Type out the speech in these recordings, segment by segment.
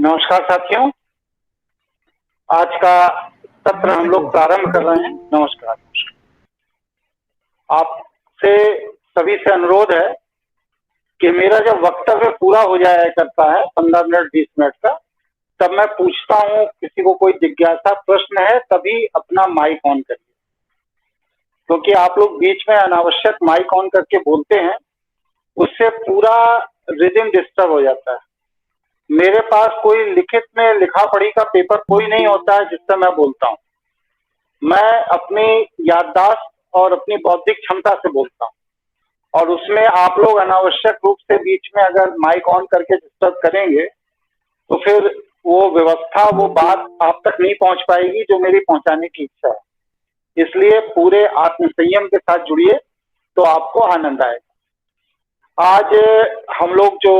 नमस्कार साथियों, आज का सत्र हम लोग प्रारंभ कर रहे हैं। नमस्कार। आपसे सभी से अनुरोध है कि मेरा जब वक्तव्य पूरा हो जाया करता है 15 मिनट 20 मिनट का, तब मैं पूछता हूँ किसी को कोई जिज्ञासा प्रश्न है तभी अपना माइक ऑन करिए, क्योंकि आप लोग बीच में अनावश्यक माइक ऑन करके बोलते हैं, उससे पूरा रिदम डिस्टर्ब हो जाता है। मेरे पास कोई लिखित में लिखा पढ़ी का पेपर कोई नहीं होता है जिससे मैं बोलता हूँ। मैं अपनी याददाश्त और अपनी बौद्धिक क्षमता से बोलता हूँ, और उसमें आप लोग अनावश्यक रूप से बीच में अगर माइक ऑन करके डिस्टर्ब करेंगे तो फिर वो व्यवस्था, वो बात आप तक नहीं पहुंच पाएगी जो मेरी पहुंचाने की इच्छा है। इसलिए पूरे आत्मसंयम के साथ जुड़िए तो आपको आनंद आएगा। आज हम लोग जो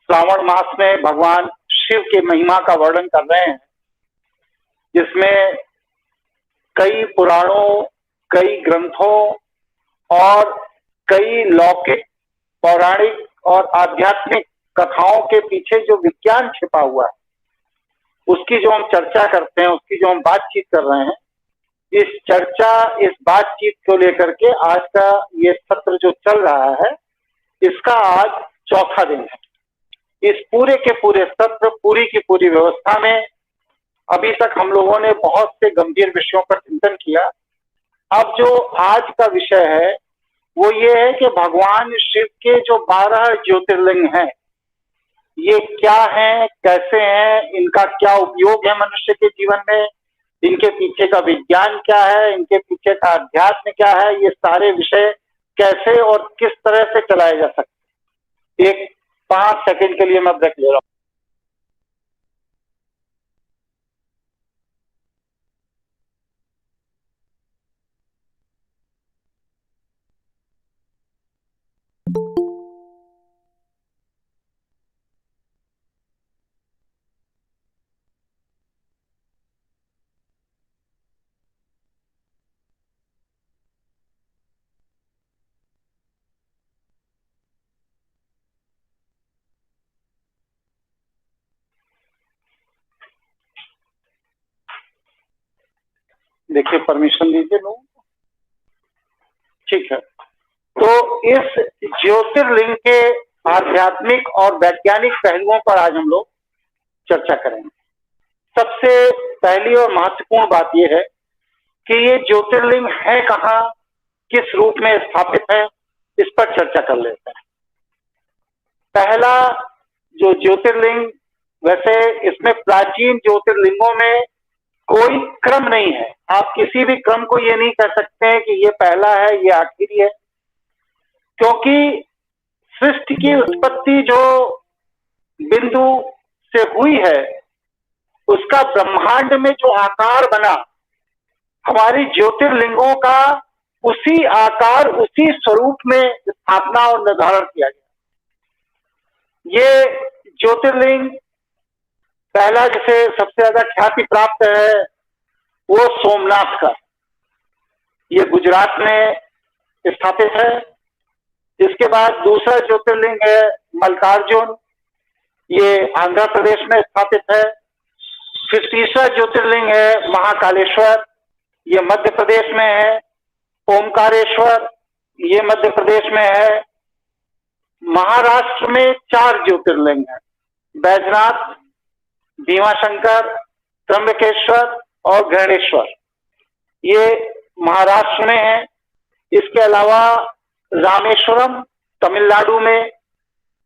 श्रावण मास में भगवान शिव के महिमा का वर्णन कर रहे हैं, जिसमें कई पुराणों, कई ग्रंथों और कई लौकिक, पौराणिक और आध्यात्मिक कथाओं के पीछे जो विज्ञान छिपा हुआ है, उसकी जो हम चर्चा करते हैं, उसकी जो हम बातचीत कर रहे हैं, इस चर्चा, इस बातचीत को लेकर के आज का ये सत्र जो चल रहा है, इसका आज चौथा दिन है। इस पूरे के पूरे सत्र, पूरी की पूरी व्यवस्था में अभी तक हम लोगों ने बहुत से गंभीर विषयों पर चिंतन किया। अब जो आज का विषय है वो ये है कि भगवान शिव के जो 12 ज्योतिर्लिंग हैं, ये क्या हैं, कैसे हैं, इनका क्या उपयोग है मनुष्य के जीवन में, इनके पीछे का विज्ञान क्या है, इनके पीछे का अध्यात्म क्या है, ये सारे विषय कैसे और किस तरह से चलाए जा सकते। एक 5 सेकंड के लिए मैं ब्रेक ले रहा हूं। देखिए, परमिशन दीजिए लोग। ठीक है, तो इस ज्योतिर्लिंग के आध्यात्मिक और वैज्ञानिक पहलुओं पर आज हम लोग चर्चा करेंगे। सबसे पहली और महत्वपूर्ण बात यह है कि ये ज्योतिर्लिंग है कहाँ, किस रूप में स्थापित है, इस पर चर्चा कर लेते हैं। पहला जो ज्योतिर्लिंग, वैसे इसमें प्राचीन ज्योतिर्लिंगों में कोई क्रम नहीं है। आप किसी भी क्रम को ये नहीं कह सकते हैं कि ये पहला है, ये आखिरी है, क्योंकि सृष्टि की उत्पत्ति जो बिंदु से हुई है, उसका ब्रह्मांड में जो आकार बना, हमारी ज्योतिर्लिंगों का उसी आकार, उसी स्वरूप में स्थापना और निर्धारण किया गया। ये ज्योतिर्लिंग पहला, जिसे सबसे ज्यादा ख्याति प्राप्त है, वो सोमनाथ का, ये गुजरात में स्थापित है। इसके बाद दूसरा ज्योतिर्लिंग है मल्लिकार्जुन, ये आंध्र प्रदेश में स्थापित है। फिर तीसरा ज्योतिर्लिंग है महाकालेश्वर, ये मध्य प्रदेश में है। ओमकारेश्वर, ये मध्य प्रदेश में है। महाराष्ट्र में 4 ज्योतिर्लिंग हैं, बैजनाथ, भीमाशंकर, त्र्यंबकेश्वर और गणेश्वर, ये महाराष्ट्र में है। इसके अलावा रामेश्वरम तमिलनाडु में,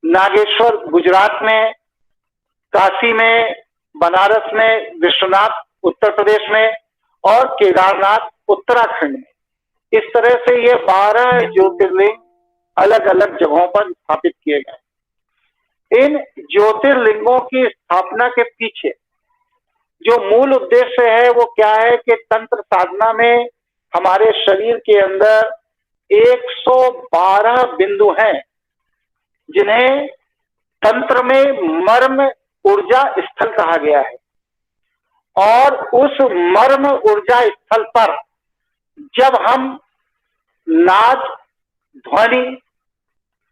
नागेश्वर गुजरात में, काशी में, बनारस में, विश्वनाथ उत्तर प्रदेश में और केदारनाथ उत्तराखंड में। इस तरह से ये 12 ज्योतिर्लिंग अलग अलग जगहों पर स्थापित किए गए। इन ज्योतिर्लिंगों की स्थापना के पीछे जो मूल उद्देश्य है वो क्या है कि तंत्र साधना में हमारे शरीर के अंदर 112 बिंदु हैं, जिन्हें तंत्र में मर्म ऊर्जा स्थल कहा गया है। और उस मर्म ऊर्जा स्थल पर जब हम नाद, ध्वनि,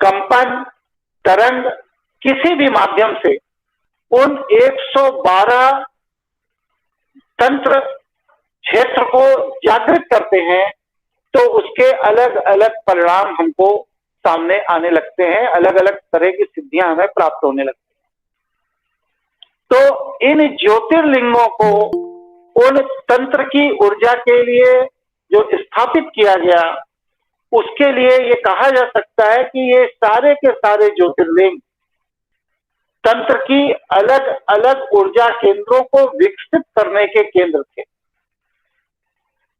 कंपन, तरंग किसी भी माध्यम से उन 112 तंत्र क्षेत्र को जागृत करते हैं तो उसके अलग अलग परिणाम हमको सामने आने लगते हैं, अलग अलग तरह की सिद्धियां हमें प्राप्त होने लगती हैं। तो इन ज्योतिर्लिंगों को उन तंत्र की ऊर्जा के लिए जो स्थापित किया गया, उसके लिए ये कहा जा सकता है कि ये सारे के सारे ज्योतिर्लिंग तंत्र की अलग अलग ऊर्जा केंद्रों को विकसित करने के केंद्र थे।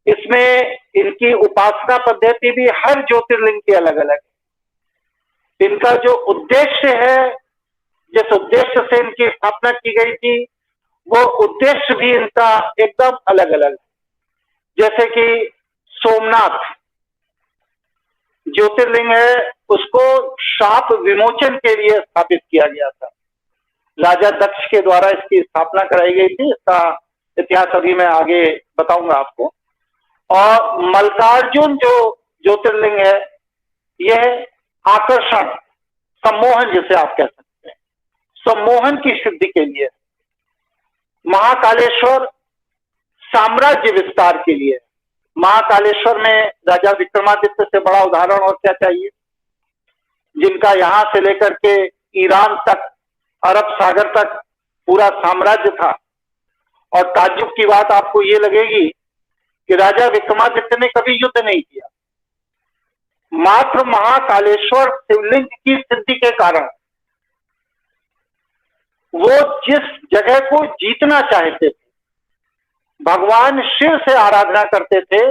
इसमें इनकी उपासना पद्धति भी हर ज्योतिर्लिंग की अलग अलग है। इनका जो उद्देश्य है, जिस उद्देश्य से इनकी स्थापना की गई थी, वो उद्देश्य भी इनका एकदम अलग अलग है। जैसे कि सोमनाथ ज्योतिर्लिंग है, उसको शाप विमोचन के लिए स्थापित किया गया था। राजा दक्ष के द्वारा इसकी स्थापना कराई गई थी। इसका इतिहास अभी मैं आगे बताऊंगा आपको। और मल्लिकार्जुन जो ज्योतिर्लिंग है, यह आकर्षण, सम्मोहन जिसे आप कह सकते हैं, सम्मोहन की सिद्धि के लिए। महाकालेश्वर साम्राज्य विस्तार के लिए। महाकालेश्वर में राजा विक्रमादित्य से बड़ा उदाहरण और क्या चाहिए, जिनका यहां से लेकर के ईरान तक, अरब सागर तक पूरा साम्राज्य था। और ताज्जुब की बात आपको ये लगेगी कि राजा विक्रमादित्य ने कभी युद्ध नहीं किया। मात्र महाकालेश्वर शिवलिंग की सिद्धि के कारण वो जिस जगह को जीतना चाहते थे, भगवान शिव से आराधना करते थे,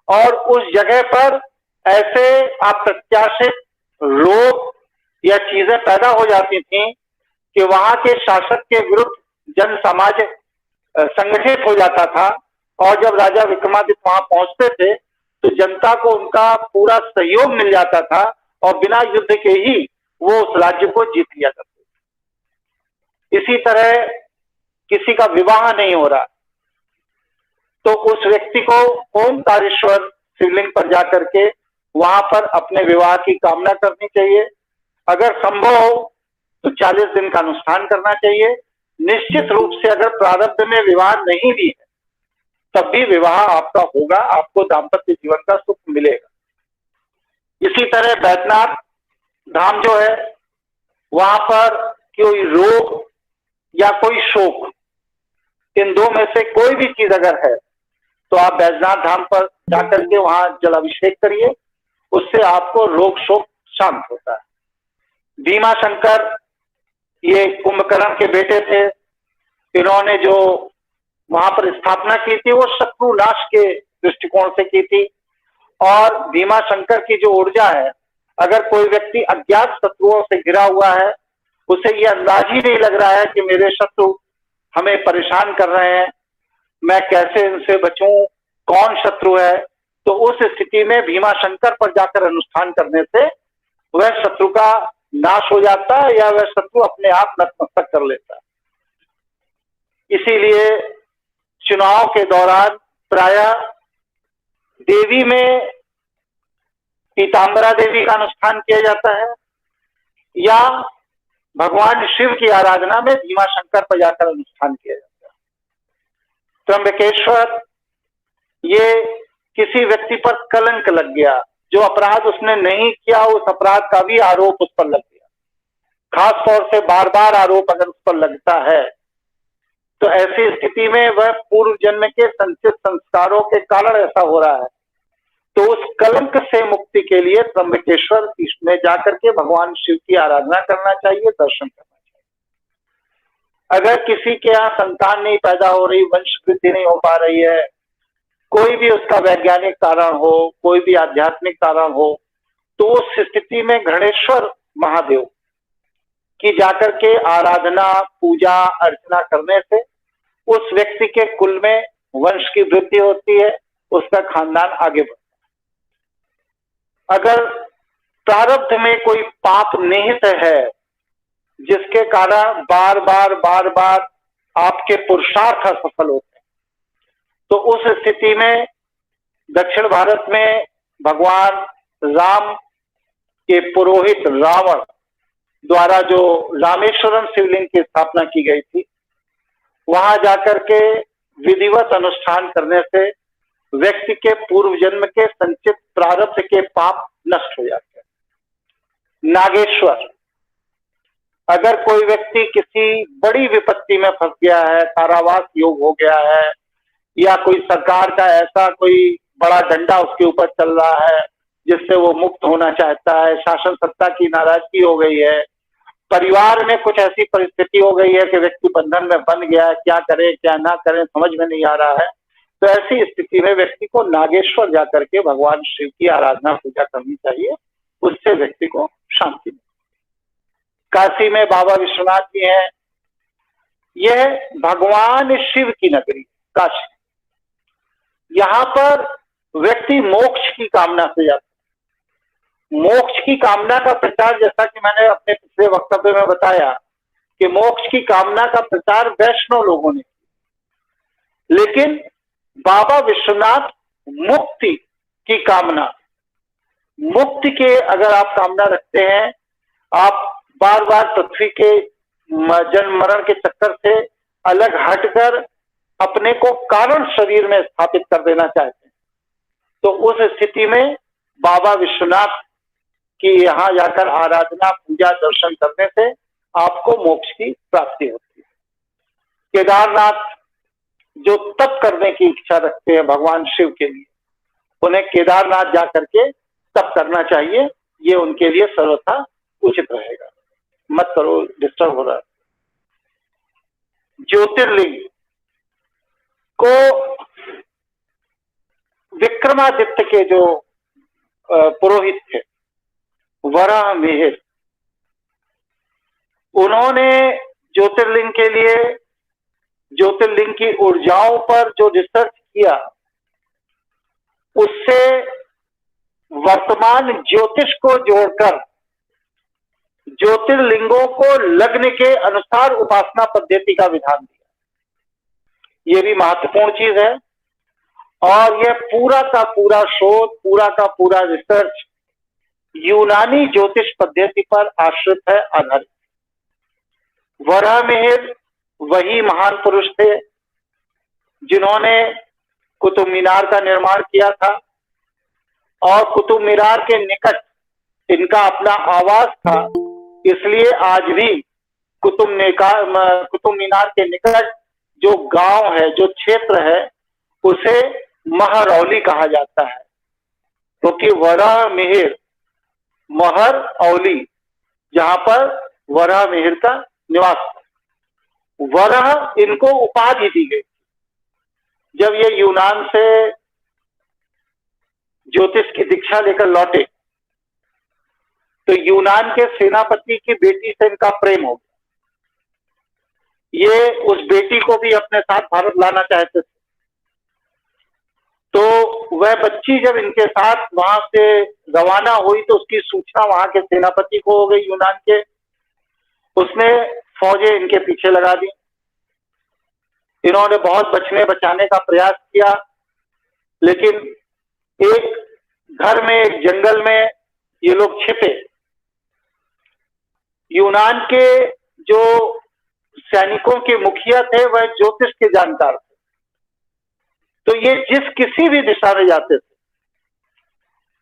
और उस जगह पर ऐसे अप्रत्याशित रोग या चीजें पैदा हो जाती थी कि वहां के शासक के विरुद्ध जन समाज संगठित हो जाता था। और जब राजा विक्रमादित्य वहां पहुंचते थे तो जनता को उनका पूरा सहयोग मिल जाता था, और बिना युद्ध के ही वो उस राज्य को जीत लिया करते थे। इसी तरह किसी का विवाह नहीं हो रहा तो उस व्यक्ति को ओमकारेश्वर शिवलिंग पर जाकर के वहां पर अपने विवाह की कामना करनी चाहिए। अगर संभव हो तो 40 दिन का अनुष्ठान करना चाहिए। निश्चित रूप से अगर प्रारब्ध में विवाह नहीं भी है तब भी विवाह आपका होगा, आपको दाम्पत्य जीवन का सुख मिलेगा। इसी तरह बैद्यनाथ धाम जो है, वहां पर कोई रोग या कोई शोक, इन दो में से कोई भी चीज अगर है तो आप बैद्यनाथ धाम पर जाकर के वहां जलाभिषेक करिए, उससे आपको रोग शोक शांत होता है। भीमा शंकर ये कुंभकर्ण के बेटे थे। इन्होंने जो वहां पर स्थापना की थी वो शत्रु नाश के दृष्टिकोण से की थी। और भीमा शंकर की जो ऊर्जा है, अगर कोई व्यक्ति अज्ञात शत्रुओं से घिरा हुआ है, उसे ये अंदाज ही नहीं लग रहा है कि मेरे शत्रु हमें परेशान कर रहे हैं, मैं कैसे इनसे बचूं, कौन शत्रु है, तो उस स्थिति में भीमा शंकर पर जाकर अनुष्ठान करने से वह शत्रु का नाश हो जाता है या वह शत्रु अपने आप नतमस्तक कर लेता है। इसीलिए चुनाव के दौरान प्रायः देवी में पीताम्बरा देवी का अनुष्ठान किया जाता है, या भगवान शिव की आराधना में भीमा शंकर पर जाकर अनुष्ठान किया जाता है। त्र्यंबकेश्वर, ये किसी व्यक्ति पर कलंक लग गया, जो अपराध उसने नहीं किया उस अपराध का भी आरोप उस पर लग गया, खास तौर से बार बार आरोप अगर उस पर लगता है, तो ऐसी स्थिति में वह पूर्व जन्म के संचित संस्कारों के कारण ऐसा हो रहा है। तो उस कलंक से मुक्ति के लिए त्र्यंबकेश्वर में जाकर के भगवान शिव की आराधना करना चाहिए, दर्शन करना चाहिए। अगर किसी के यहाँ संतान नहीं पैदा हो रही, वंश वृद्धि नहीं हो पा रही है, कोई भी उसका वैज्ञानिक कारण हो, कोई भी आध्यात्मिक कारण हो, तो उस स्थिति में घृणेश्वर महादेव की जाकर के आराधना, पूजा अर्चना करने से उस व्यक्ति के कुल में वंश की वृद्धि होती है, उसका खानदान आगे बढ़ता है। अगर प्रारब्ध में कोई पाप निहित है जिसके कारण बार बार आपके पुरुषार्थ असफल होते हैं, तो उस स्थिति में दक्षिण भारत में भगवान राम के पुरोहित रावण द्वारा जो रामेश्वरम शिवलिंग की स्थापना की गई थी, वहां जाकर के विधिवत अनुष्ठान करने से व्यक्ति के पूर्व जन्म के संचित प्रारब्ध के पाप नष्ट हो जाते हैं। नागेश्वर, अगर कोई व्यक्ति किसी बड़ी विपत्ति में फंस गया है, कारावास योग हो गया है, या कोई सरकार का ऐसा कोई बड़ा डंडा उसके ऊपर चल रहा है जिससे वो मुक्त होना चाहता है, शासन सत्ता की नाराजगी हो गई है, परिवार में कुछ ऐसी परिस्थिति हो गई है कि व्यक्ति बंधन में बन गया है, क्या करे क्या ना करे समझ में नहीं आ रहा है, तो ऐसी स्थिति में व्यक्ति को नागेश्वर जाकर के भगवान शिव की आराधना पूजा करनी चाहिए, उससे व्यक्ति को शांति मिले। काशी में बाबा विश्वनाथ जी हैं, यह भगवान शिव की नगरी काशी। यहाँ पर व्यक्ति मोक्ष की कामना से जाता है। मोक्ष की कामना का प्रचार, जैसा कि मैंने अपने पिछले वक्तव्य में बताया कि मोक्ष की कामना का प्रचार वैष्णव लोगों ने किया, लेकिन बाबा विश्वनाथ मुक्ति की कामना, मुक्ति के अगर आप कामना रखते हैं, आप बार बार पृथ्वी के जन्म मरण के चक्कर से अलग हटकर अपने को कारण शरीर में स्थापित कर देना चाहते हैं, तो उस स्थिति में बाबा विश्वनाथ की यहाँ जाकर आराधना पूजा दर्शन करने से आपको मोक्ष की प्राप्ति होती है। केदारनाथ जो तप करने की इच्छा रखते हैं भगवान शिव के लिए, उन्हें केदारनाथ जाकर के तप करना चाहिए, ये उनके लिए सर्वथा उचित रहेगा। मत करो, डिस्टर्ब हो रहा है। ज्योतिर्लिंग को विक्रमादित्य के जो पुरोहित थे वराह मिहिर, उन्होंने ज्योतिर्लिंग के लिए ज्योतिर्लिंग की ऊर्जाओं पर जो रिसर्च किया, उससे वर्तमान ज्योतिष को जोड़कर ज्योतिर्लिंगों को लग्न के अनुसार उपासना पद्धति का विधान दिया। ये भी महत्वपूर्ण चीज है, और यह पूरा का पूरा शोध, पूरा का पूरा रिसर्च यूनानी ज्योतिष पद्धति पर आश्रित है, आधारित। वराह मिहिर वही महान पुरुष थे जिन्होंने कुतुब मीनार का निर्माण किया था, और कुतुब मीनार के निकट इनका अपना आवास था, इसलिए आज भी कुतुब मीनार के निकट जो गांव है, जो क्षेत्र है, उसे महरौली कहा जाता है, क्योंकि वराह मिहिर महर औली, जहां पर वराह मिहिर का निवास था। वराह इनको उपाधि दी गई। जब ये यूनान से ज्योतिष की दीक्षा लेकर लौटे, तो यूनान के सेनापति की बेटी से इनका प्रेम हो गया। ये उस बेटी को भी अपने साथ भारत लाना चाहते थे, तो वह बच्ची जब इनके साथ वहां से रवाना हुई, तो उसकी सूचना वहां के सेनापति को हो गई यूनान के। उसने फौजें इनके पीछे लगा दी। इन्होंने बहुत बचने बचाने का प्रयास किया, लेकिन एक घर में, एक जंगल में ये लोग छिपे। यूनान के जो सैनिकों के मुखिया थे वह ज्योतिष के जानकार थे, तो ये जिस किसी भी दिशा में जाते थे,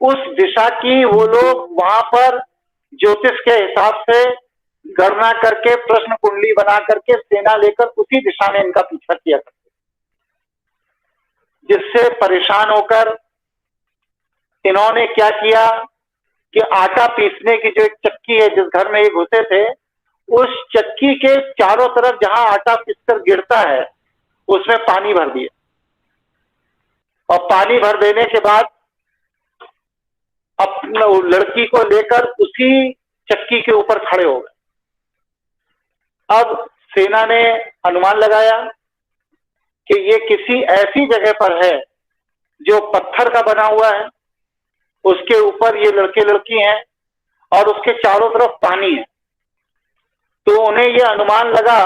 उस दिशा की वो लोग वहां पर ज्योतिष के हिसाब से गणना करके, प्रश्न कुंडली बना करके सेना लेकर उसी दिशा में इनका पीछा किया करते, जिससे परेशान होकर इन्होंने क्या किया कि आटा पीसने की जो एक चक्की है, जिस घर में ये घुसे थे, उस चक्की के चारों तरफ जहां आटा पीसकर गिरता है, उसमें पानी भर दिया, और पानी भर देने के बाद अपने लड़की को लेकर उसी चक्की के ऊपर खड़े हो गए। अब सेना ने अनुमान लगाया कि ये किसी ऐसी जगह पर है जो पत्थर का बना हुआ है, उसके ऊपर ये लड़के लड़की हैं, और उसके चारों तरफ पानी है। तो उन्हें ये अनुमान लगा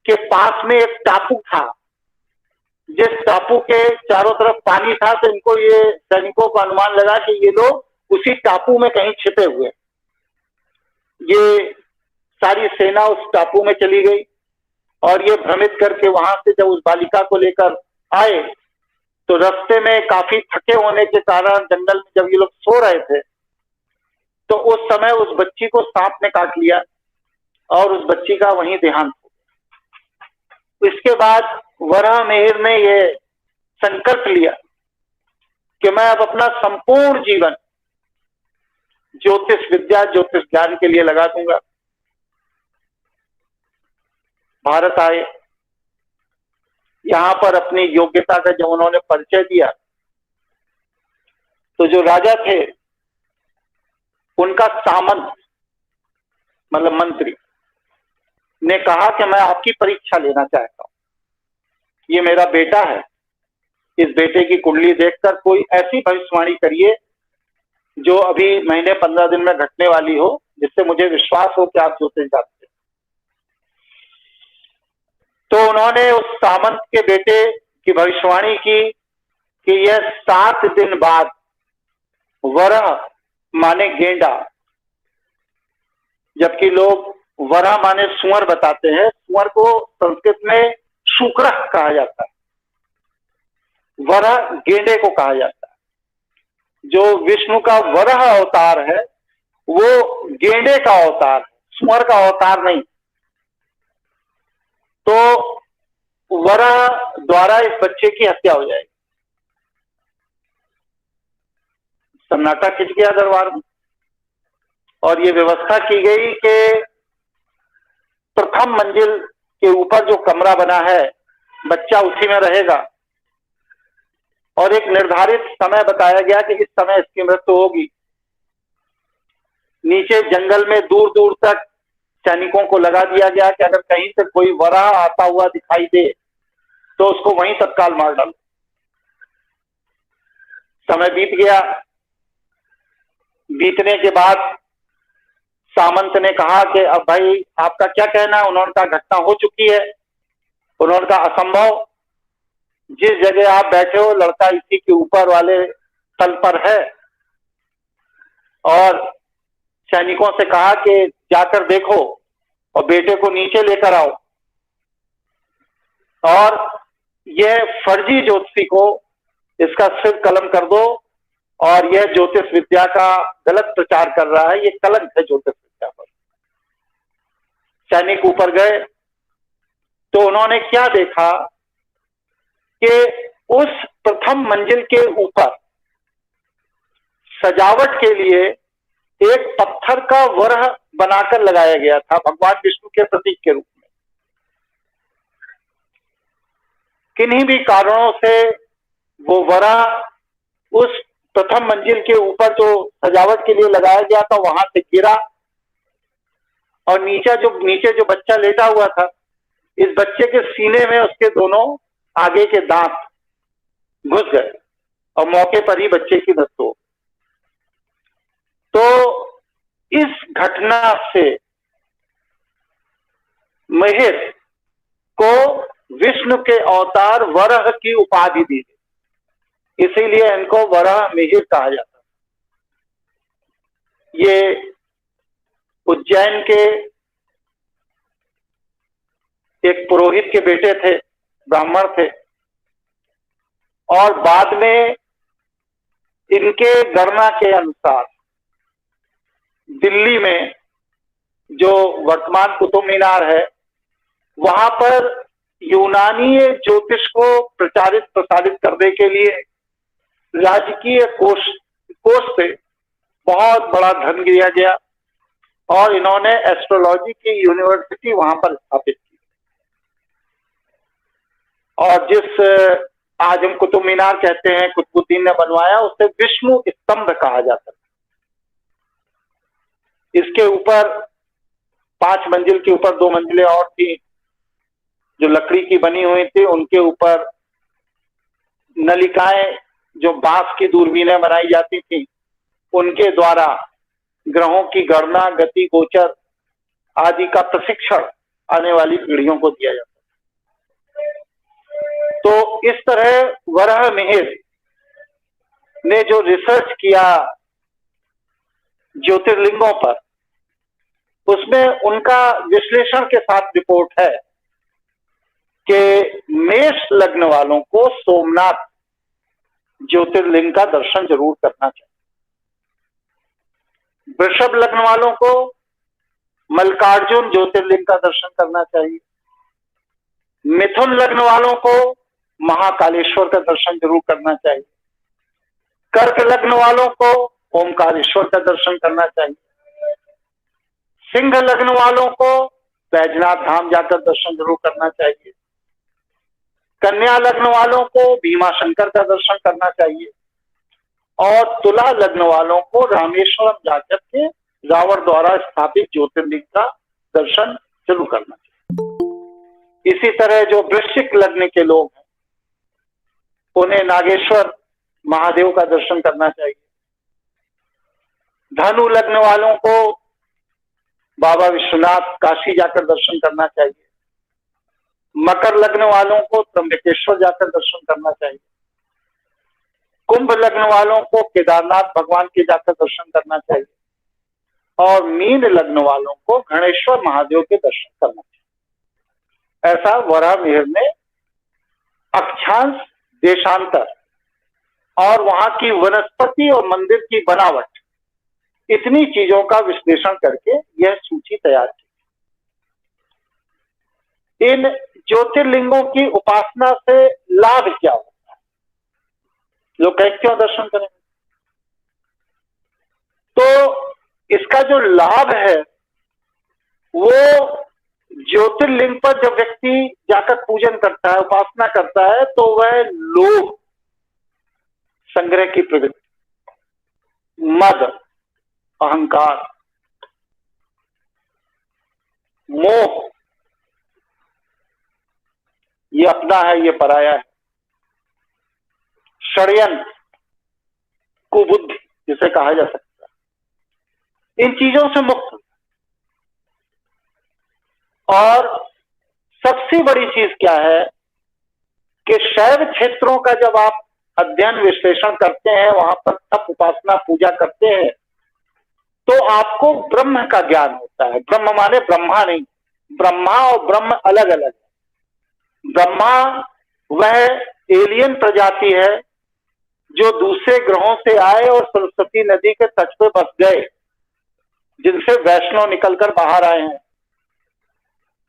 कि पास में एक टापू था, जिस टापू के चारों तरफ पानी था, तो इनको, ये सैनिकों को अनुमान लगा कि ये लोग उसी टापू में कहीं छिपे हुए। ये सारी सेना उस टापू में चली गई और ये भ्रमित करके वहां से जब उस बालिका को लेकर आए तो रास्ते में काफी थके होने के कारण जंगल में जब ये लोग सो रहे थे तो उस समय उस बच्ची को सांप ने काट लिया और उस बच्ची का वहीं देहांत हो गया। इसके बाद वराह मिहिर ने ये संकल्प लिया कि मैं अब अपना संपूर्ण जीवन ज्योतिष विद्या ज्योतिष ज्ञान के लिए लगा दूंगा। भारत आए, यहां पर अपनी योग्यता का जब उन्होंने परिचय दिया तो जो राजा थे उनका सामंत मतलब मंत्री ने कहा कि मैं आपकी परीक्षा लेना चाहता हूं, ये मेरा बेटा है, इस बेटे की कुंडली देखकर कोई ऐसी भविष्यवाणी करिए जो अभी महीने 15 दिन में घटने वाली हो, जिससे मुझे विश्वास हो कि आप ज्योतिष जानते हैं। तो उन्होंने उस सामंत के बेटे की भविष्यवाणी की कि यह 7 दिन बाद वरह माने गेंडा, जबकि लोग वरह माने सुअर बताते हैं, सुअर को संस्कृत में शुक्रह कहा जाता है, वरह गेंडे को कहा जाता है। जो विष्णु का वरह अवतार है वो गेंडे का अवतार है, सुअर का अवतार नहीं। तो वरह द्वारा इस बच्चे की हत्या हो जाएगी। सन्नाटा खिंच गया दरबार में और ये व्यवस्था की गई कि प्रथम मंजिल के ऊपर जो कमरा बना है बच्चा उसी में रहेगा और एक निर्धारित समय बताया गया कि इस समय इसकी मृत्यु होगी। नीचे जंगल में दूर दूर तक सैनिकों को लगा दिया गया कि अगर कहीं से कोई वराह आता हुआ दिखाई दे तो उसको वहीं तत्काल मार डालो। समय बीत गया। बीतने के बाद सामंत ने कहा कि अब भाई आपका क्या कहना है। उन्होंने कहा घटना हो चुकी है। उन्होंने कहा असंभव, जिस जगह आप बैठे हो लड़का इसी के ऊपर वाले तल पर है। और सैनिकों से कहा कि जाकर देखो और बेटे को नीचे लेकर आओ और यह फर्जी ज्योतिषी को इसका सिर कलम कर दो और यह ज्योतिष विद्या का गलत प्रचार कर रहा है, यह कलंक है ज्योतिष विद्या पर। सैनिक ऊपर गए तो उन्होंने क्या देखा कि उस प्रथम मंजिल के ऊपर सजावट के लिए एक पत्थर का वरह बनाकर लगाया गया था भगवान विष्णु के प्रतीक के रूप में। किन्हीं भी कारणों से वो वरह उस प्रथम मंजिल के ऊपर जो सजावट के लिए लगाया गया था वहां से गिरा और नीचे जो बच्चा लेटा हुआ था, इस बच्चे के सीने में उसके दोनों आगे के दांत घुस गए और मौके पर ही बच्चे की मृत्यु हो। तो इस घटना से मिहिर को विष्णु के अवतार वरह की उपाधि दी गई, इसीलिए इनको वरह मिहिर कहा जाता है। ये उज्जैन के एक पुरोहित के बेटे थे, ब्राह्मण थे और बाद में इनके गणना के अनुसार दिल्ली में जो वर्तमान कुतुब मीनार है वहां पर यूनानी ज्योतिष को प्रचारित प्रसारित करने के लिए राजकीय कोष से बहुत बड़ा धन दिया गया और इन्होंने एस्ट्रोलॉजी की यूनिवर्सिटी वहां पर स्थापित की। और जिस आज हम कुतुब मीनार कहते हैं कुतुबुद्दीन ने बनवाया, उसे विष्णु स्तंभ कहा जाता है। इसके ऊपर 5 मंजिल के ऊपर 2 मंजिलें और थी जो लकड़ी की बनी हुई थी। उनके ऊपर नलिकाएं जो बांस की दूरबीनें बनाई जाती थी, उनके द्वारा ग्रहों की गणना, गति, गोचर आदि का प्रशिक्षण आने वाली पीढ़ियों को दिया जाता है। तो इस तरह वरह मिहिर ने जो रिसर्च किया ज्योतिर्लिंगों पर, उस उसमें उनका विश्लेषण के साथ रिपोर्ट है कि मेष लग्न वालों को सोमनाथ ज्योतिर्लिंग का दर्शन जरूर करना चाहिए, वृषभ लग्न वालों को मल्लिकार्जुन ज्योतिर्लिंग का दर्शन करना चाहिए, मिथुन लग्न वालों को महाकालेश्वर का दर्शन जरूर करना चाहिए, कर्क लग्न वालों को ओमकारेश्वर का दर्शन करना चाहिए, सिंह लग्न वालों को बैजनाथ धाम जाकर दर्शन जरूर करना चाहिए, कन्या लग्न वालों को भीमा शंकर का दर्शन करना चाहिए और तुला लग्न वालों को रामेश्वरम जाकर के रावण द्वारा स्थापित ज्योतिर्लिंग का दर्शन जरूर करना चाहिए। इसी तरह जो वृश्चिक लग्न के लोग हैं उन्हें नागेश्वर महादेव का दर्शन करना चाहिए, धनु लग्न वालों को बाबा विश्वनाथ काशी जाकर दर्शन करना चाहिए, मकर लग्न वालों को त्र्यंबकेश्वर जाकर दर्शन करना चाहिए, कुंभ लग्न वालों को केदारनाथ भगवान के जाकर दर्शन करना चाहिए और मीन लग्न वालों को गणेश्वर महादेव के दर्शन करना चाहिए। ऐसा वराह मिहिर ने अक्षांश, देशांतर और वहां की वनस्पति और मंदिर की बनावट, इतनी चीजों का विश्लेषण करके यह सूची तैयार की। इन ज्योतिर्लिंगों की उपासना से लाभ क्या होता है? लोग कहें क्यों दर्शन करेंगे? तो इसका जो लाभ है वो ज्योतिर्लिंग पर जब व्यक्ति जाकर पूजन करता है, उपासना करता है, तो वह लोभ, संग्रह की प्रवृत्ति, मद, अहंकार, मोह, ये अपना है, ये पराया है, षड्यंत्र, कुबुद्धि जिसे कहा जा सकता है, इन चीजों से मुक्त। और सबसे बड़ी चीज क्या है कि शैव क्षेत्रों का जब आप अध्ययन विश्लेषण करते हैं, वहां पर तप, उपासना, पूजा करते हैं, तो आपको ब्रह्म का ज्ञान होता है। ब्रह्म माने ब्रह्मा नहीं, ब्रह्मा और ब्रह्म अलग अलग है। ब्रह्मा वह एलियन प्रजाति है जो दूसरे ग्रहों से आए और सरस्वती नदी के तट पे बस गए, जिनसे वैष्णव निकलकर बाहर आए हैं।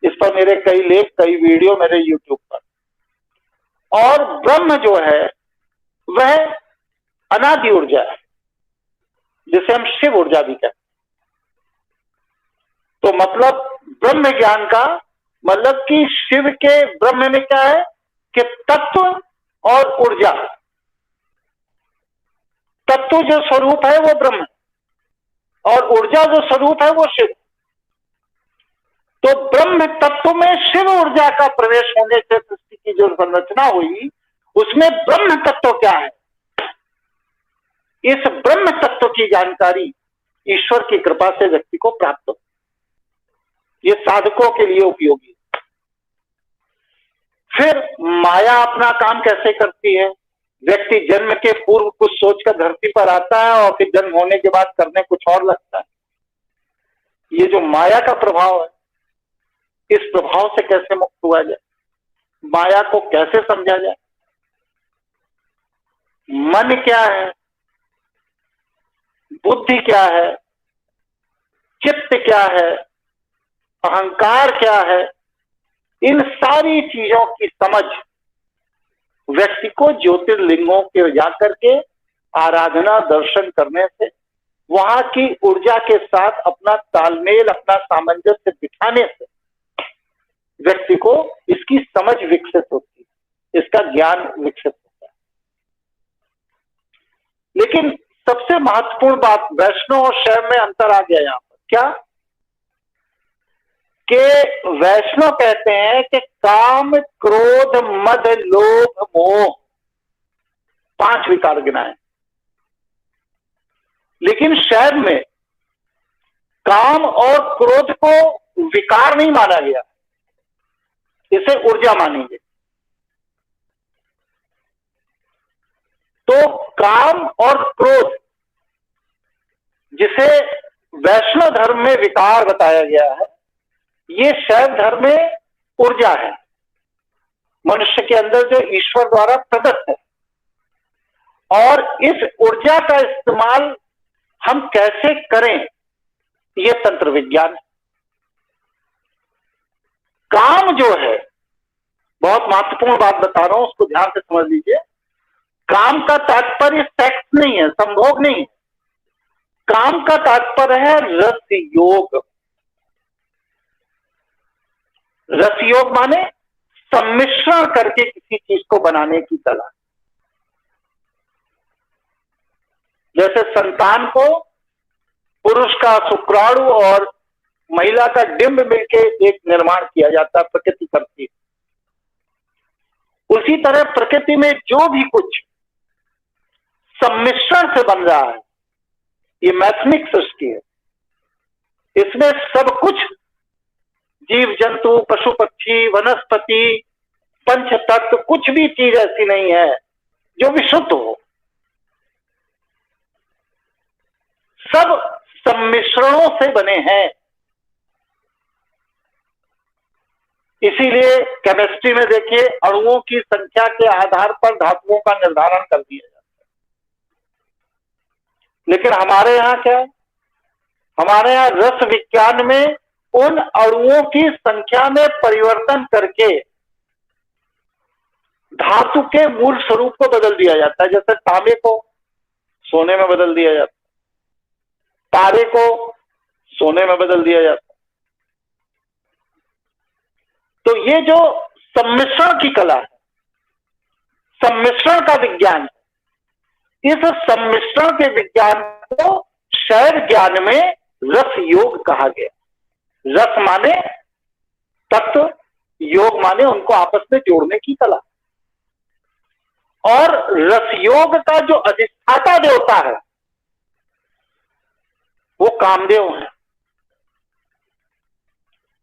इस पर मेरे कई लेख, कई वीडियो मेरे यूट्यूब पर। और ब्रह्म जो है वह अनादि ऊर्जा है, जिसे हम शिव ऊर्जा भी कहते हैं। तो मतलब ब्रह्म ज्ञान का मतलब कि शिव के ब्रह्म में क्या है कि तत्व और ऊर्जा, तत्व जो स्वरूप है वो ब्रह्म और ऊर्जा जो स्वरूप है वो शिव। तो ब्रह्म तत्व में शिव ऊर्जा का प्रवेश होने से सृष्टि की जो संरचना हुई, उसमें ब्रह्म तत्व क्या है, इस ब्रह्म तत्व की जानकारी ईश्वर की कृपा से व्यक्ति को प्राप्त हो। ये साधकों के लिए उपयोगी। फिर माया अपना काम कैसे करती है? व्यक्ति जन्म के पूर्व कुछ सोचकर धरती पर आता है और फिर जन्म होने के बाद करने कुछ और लगता है। ये जो माया का प्रभाव है, इस प्रभाव से कैसे मुक्त हुआ जाए, माया को कैसे समझा जाए? मन क्या है, बुद्धि क्या है, चित्त क्या है, अहंकार क्या है, इन सारी चीजों की समझ व्यक्ति को ज्योतिर्लिंगों के जाकर के आराधना, दर्शन करने से, वहां की ऊर्जा के साथ अपना तालमेल, अपना सामंजस्य बिठाने से व्यक्ति को इसकी समझ विकसित होती है, इसका ज्ञान विकसित होता है। लेकिन सबसे महत्वपूर्ण बात, वैष्णव और शैव में अंतर आ गया यहां पर। क्या कि वैष्णव कहते हैं कि काम, क्रोध, मद, लोभ, मोह, 5 विकार गिनाए। लेकिन शैव में काम और क्रोध को विकार नहीं माना गया, इसे ऊर्जा मानेंगे। तो काम और क्रोध, जिसे वैष्णव धर्म में विकार बताया गया है, ये शैव धर्म में ऊर्जा है, मनुष्य के अंदर जो ईश्वर द्वारा प्रदत्त है। और इस ऊर्जा का इस्तेमाल हम कैसे करें, ये तंत्र विज्ञान है। काम जो है, बहुत महत्वपूर्ण बात बता रहा हूं, उसको ध्यान से समझ लीजिए। काम का तात्पर्य सेक्स नहीं है, संभोग नहीं है। काम का तात्पर्य है रस योग। रस योग माने सम्मिश्रण करके किसी चीज को बनाने की कला। जैसे संतान को पुरुष का शुक्राणु और महिला का डिंब मिलके एक निर्माण किया जाता है, प्रकृति करती है। उसी तरह प्रकृति में जो भी कुछ सम्मिश्रण से बन रहा है, ये मैथमिक सृष्टि है। इसमें सब कुछ, जीव जंतु, पशु पक्षी, वनस्पति, पंच तत्व, कुछ भी चीज ऐसी नहीं है जो विशुद्ध हो। सब सम्मिश्रणों से बने हैं। इसीलिए केमिस्ट्री में देखिए, अणुओं की संख्या के आधार पर धातुओं का निर्धारण कर दिया जाता है। लेकिन हमारे यहां क्या है? हमारे यहां रस विज्ञान में उन अणुओं की संख्या में परिवर्तन करके धातु के मूल स्वरूप को बदल दिया जाता है। जैसे तांबे को सोने में बदल दिया जाता है, तारे को सोने में बदल दिया जाता है। तो ये जो सम्मिश्रण की कला है, सम्मिश्रण का विज्ञान, इस सम्मिश्रण के विज्ञान को शैव ज्ञान में रस योग कहा गया। रस माने तत्व, योग माने उनको आपस में जोड़ने की कला। और रस योग का जो अधिष्ठाता देवता है वो कामदेव है।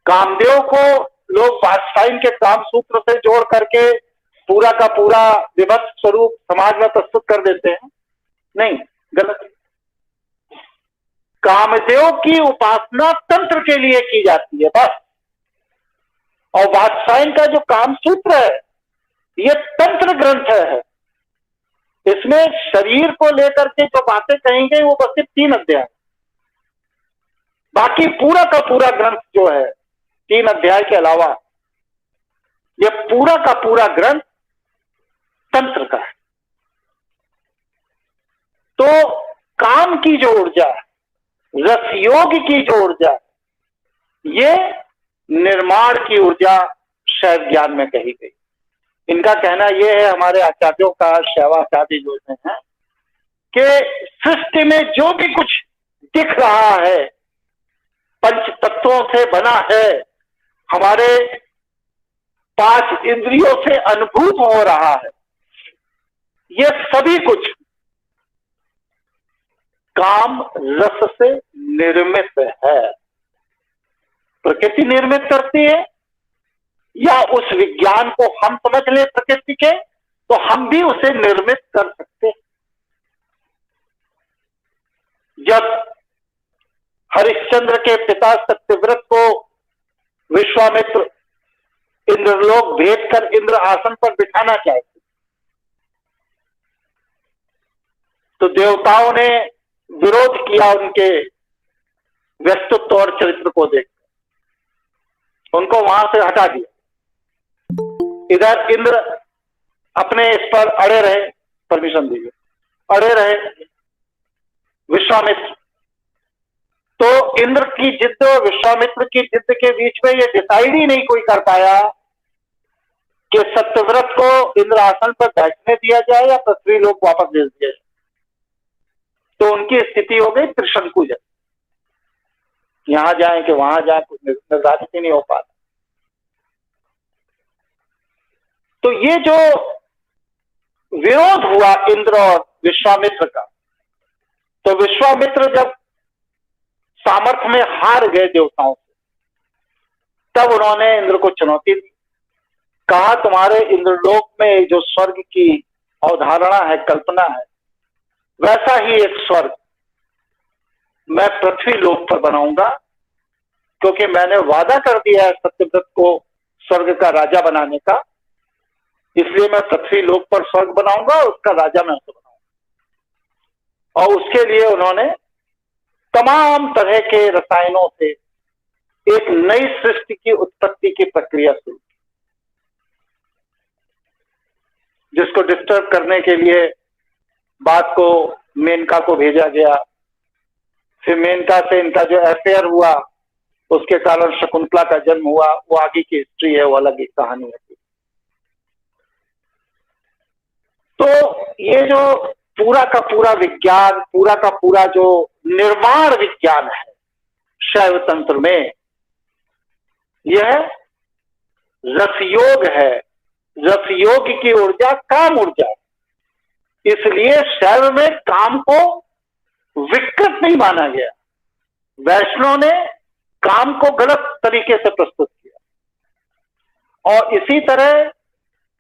कामदेव को लोग वात्सायन के काम सूत्र से जोड़ करके पूरा का पूरा विभक्त स्वरूप समाज में प्रस्तुत कर देते हैं। नहीं, गलत। कामदेव की उपासना तंत्र के लिए की जाती है बस। और वात्सायन का जो काम सूत्र है, ये तंत्र ग्रंथ है। इसमें शरीर को लेकर के जो बातें कहेंगे वो बस 3 अध्याय, बाकी पूरा का पूरा ग्रंथ जो है 3 अध्याय के अलावा, ये पूरा का पूरा ग्रंथ तंत्र का है। तो काम की जो ऊर्जा, रस योग की जो ऊर्जा, ये निर्माण की ऊर्जा शैव ज्ञान में कही गई। इनका कहना यह है, हमारे आचार्यों का, शैवाचार्य जो हैं, कि सृष्टि में जो भी कुछ दिख रहा है पंच तत्वों से बना है, हमारे 5 इंद्रियों से अनुभूत हो रहा है, ये सभी कुछ काम रस से निर्मित है। प्रकृति निर्मित करती है, या उस विज्ञान को हम समझ ले प्रकृति के, तो हम भी उसे निर्मित कर सकते हैं। जब हरिश्चंद्र के पिता सत्यव्रत को विश्वामित्र इंद्रलोक भेज कर इंद्र आसन पर बिठाना चाहते, तो देवताओं ने विरोध किया उनके व्यक्तित्व और चरित्र को देख, उनको वहां से हटा दिया। इधर इंद्र अपने इस पर अड़े रहे, परमिशन दीजिए, अड़े रहे विश्वामित्र। तो इंद्र की जिद और विश्वामित्र की जिद के बीच में ये डिसाइड ही नहीं कोई कर पाया कि सत्यव्रत को इंद्र आसन पर बैठने दिया जाए या पृथ्वी लोक वापस भेज दिया जाए। तो उनकी स्थिति हो गई त्रिशंकु जैसी, यहां जाए कि वहां जाए, कुछ निर्धारित ही नहीं हो पाता। तो ये जो विरोध हुआ इंद्र और विश्वामित्र का, तो विश्वामित्र जब सामर्थ्य में हार गए देवताओं से, तब उन्होंने इंद्र को चुनौती दी। कहा, तुम्हारे इंद्रलोक में जो स्वर्ग की अवधारणा है, कल्पना है, वैसा ही एक स्वर्ग मैं पृथ्वी लोक पर बनाऊंगा, क्योंकि मैंने वादा कर दिया है सत्यव्रत को स्वर्ग का राजा बनाने का। इसलिए मैं पृथ्वी लोक पर स्वर्ग बनाऊंगा और उसका राजा मैं उसे बनाऊंगा। और उसके लिए उन्होंने तमाम तरह के रसायनों से एक नई सृष्टि की उत्पत्ति की प्रक्रिया शुरू की, जिसको डिस्टर्ब करने के लिए बात को मेनका को भेजा गया। फिर मेनका से इनका जो अफेयर हुआ, उसके कारण शकुंतला का जन्म हुआ। वो आगे की हिस्ट्री है, वो अलग एक कहानी है। तो ये जो पूरा का पूरा विज्ञान, पूरा का पूरा जो निर्माण विज्ञान है शैव तंत्र में, यह रसयोग है। रसयोग की ऊर्जा काम ऊर्जा, इसलिए शैव में काम को विकृत नहीं माना गया। वैष्णव ने काम को गलत तरीके से प्रस्तुत किया। और इसी तरह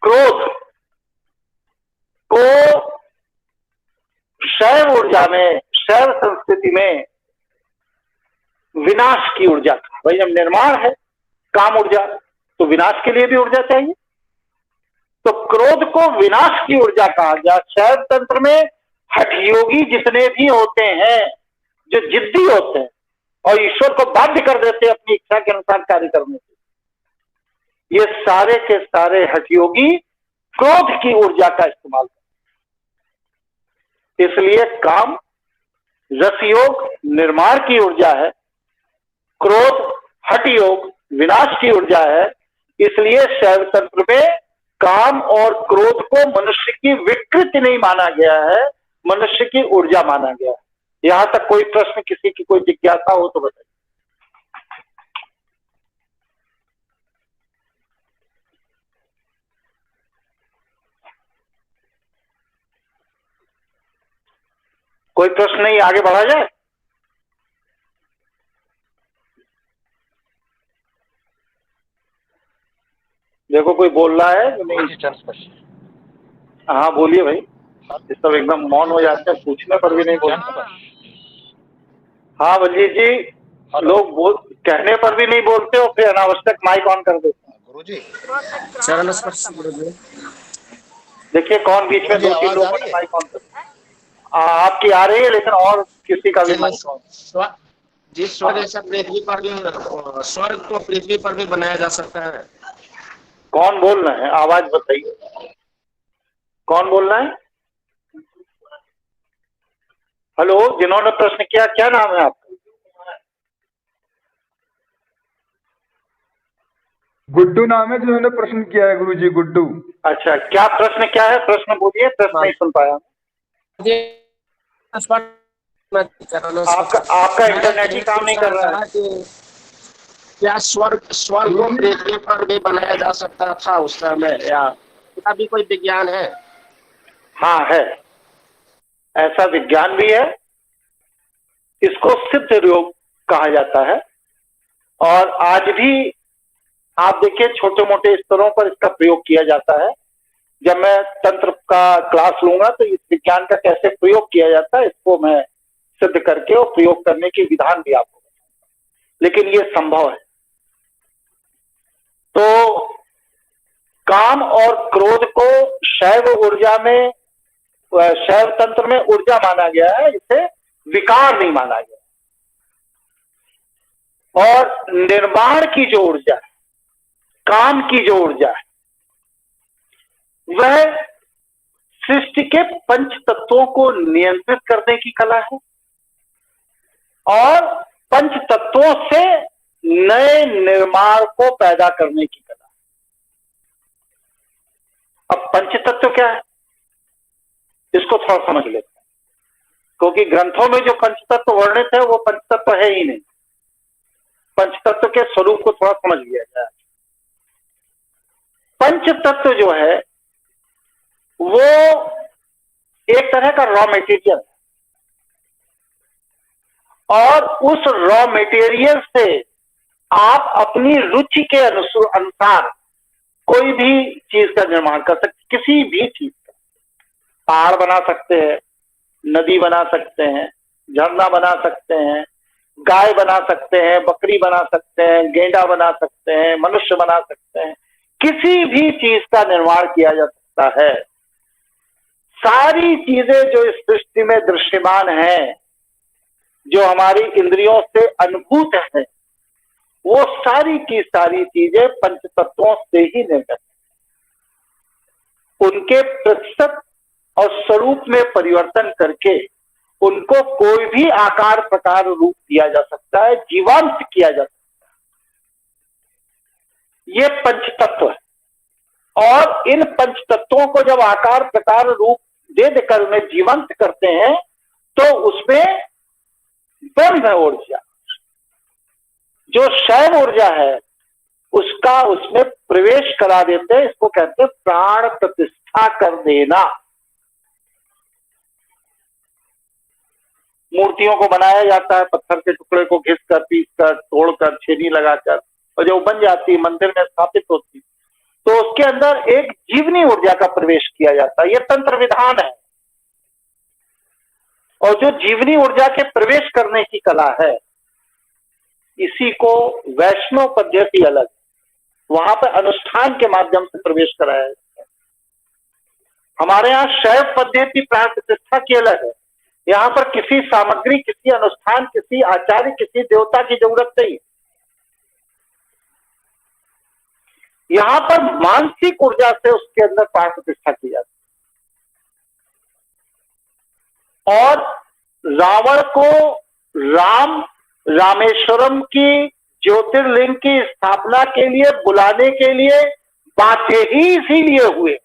क्रोध को शैव ऊर्जा में, शैव संस्कृति में विनाश की ऊर्जा था। भाई जब निर्माण है काम ऊर्जा, तो विनाश के लिए भी ऊर्जा चाहिए। तो क्रोध को विनाश की ऊर्जा कहा गया। शैव तंत्र में हठयोगी जितने भी होते हैं, जो जिद्दी होते हैं और ईश्वर को बाध्य कर देते हैं अपनी इच्छा के अनुसार कार्य करने से, ये सारे के सारे हठयोगी क्रोध की ऊर्जा का इस्तेमाल करते। इसलिए काम रसयोग निर्माण की ऊर्जा है, क्रोध हठयोग विनाश की ऊर्जा है। इसलिए शैव तंत्र में काम और क्रोध को मनुष्य की विकृति नहीं माना गया है, मनुष्य की ऊर्जा माना गया है। यहां तक कोई प्रश्न, किसी की कोई जिज्ञासा हो तो बताइए। कोई प्रश्न नहीं, आगे बढ़ा जाए। देखो कोई बोल रहा है नहीं? हाँ बोलिए भाई। ये सब एकदम मौन हो जाते हैं, पूछने पर भी नहीं बोलते। हाँ बलजीत जी, लोग बोल कहने पर भी नहीं बोलते और फिर अनावश्यक माइक ऑन कर देते हैं। गुरुजी चरण स्पर्श गुरुजी। देखिए कौन बीच में 2-3 लोगों ने माइक ऑन कर दिया। आपकी आ रही है, लेकिन और किसी का भी माइक ऑन। जिस स्वर्ग से पृथ्वी पर भी, स्वर्ग को पृथ्वी पर भी बनाया जा सकता है। कौन बोल रहे हैं? आवाज बताइए, कौन बोल रहा है? हेलो, जिन्होंने प्रश्न किया, क्या नाम है आपका? गुड्डू नाम है जिन्होंने प्रश्न किया है गुरुजी, गुड्डू। अच्छा, क्या प्रश्न क्या है? प्रश्न बोलिए, प्रश्न नहीं सुन पाया। आपका इंटरनेट ही काम नहीं कर रहा है। क्या स्वर्ग को पृथ्वी पर भी बनाया जा सकता था उस समय, या अभी कोई विज्ञान है? हाँ है, ऐसा विज्ञान भी है। इसको सिद्ध योग कहा जाता है। और आज भी आप देखिए छोटे मोटे स्तरों पर इसका प्रयोग किया जाता है। जब मैं तंत्र का क्लास लूंगा तो इस विज्ञान का कैसे प्रयोग किया जाता है, इसको मैं सिद्ध करके और प्रयोग करने की विधान भी आपको बताऊंगा। लेकिन ये संभव है। तो काम और क्रोध को शैव ऊर्जा में, शैव तंत्र में ऊर्जा माना गया है, इसे विकार नहीं माना गया। और निर्माण की जो ऊर्जा है, काम की जो ऊर्जा है, वह सृष्टि के पंच तत्वों को नियंत्रित करने की कला है और पंच तत्वों से नए निर्माण को पैदा करने की कला है। अब पंच तत्व क्या है, इसको थोड़ा समझ लेते हैं, क्योंकि ग्रंथों में जो पंच तत्व वर्णित है वो पंच तत्व है ही नहीं। पंच तत्व के स्वरूप को थोड़ा समझ लिया जाए। पंच तत्व जो है वो एक तरह का रॉ मटेरियल है, और उस रॉ मटेरियल से आप अपनी रुचि के अनुसार कोई भी चीज का निर्माण कर सकते। किसी भी चीज का पहाड़ बना सकते हैं, नदी बना सकते हैं, झरना बना सकते हैं, गाय बना सकते हैं, बकरी बना सकते हैं, गेंडा बना सकते हैं, मनुष्य बना सकते हैं, किसी भी चीज का निर्माण किया जा सकता है। सारी चीजें जो इस सृष्टि में दृश्यमान हैं, जो हमारी इंद्रियों से अनुभूत है, वो सारी की सारी चीजें पंच तत्वों से ही निर्मित है। उनके प्रतिशत और स्वरूप में परिवर्तन करके उनको कोई भी आकार प्रकार रूप दिया जा सकता है, जीवांत किया जा सकता है। ये पंच तत्व है, और इन पंच तत्वों को जब आकार प्रकार रूप दे देकर उन्हें जीवंत करते हैं तो उसमें ब्रह्म ऊर्जा, जो शैव ऊर्जा है, उसका उसमें प्रवेश करा देते हैं। इसको कहते हैं प्राण प्रतिष्ठा कर देना। मूर्तियों को बनाया जाता है पत्थर के टुकड़े को घिस कर, पीस कर, तोड़कर, छेनी लगाकर, और जब बन जाती है, मंदिर में स्थापित होती, तो उसके अंदर एक जीवनी ऊर्जा का प्रवेश किया जाता है। यह तंत्र विधान है। और जो जीवनी ऊर्जा के प्रवेश करने की कला है, इसी को वैष्णव पद्धति अलग, वहां पर अनुष्ठान के माध्यम से प्रवेश कराया जाता है। हमारे यहाँ शैव पद्धति प्राण प्रतिष्ठा की अलग है। यहाँ पर किसी सामग्री, किसी अनुष्ठान, किसी आचार्य, किसी देवता की जरूरत नहीं। यहाँ पर मानसिक ऊर्जा से उसके अंदर प्राण प्रतिष्ठा की जाती है। और रावण को रामेश्वरम की ज्योतिर्लिंग की स्थापना के लिए बुलाने के लिए बातें ही इसीलिए हुए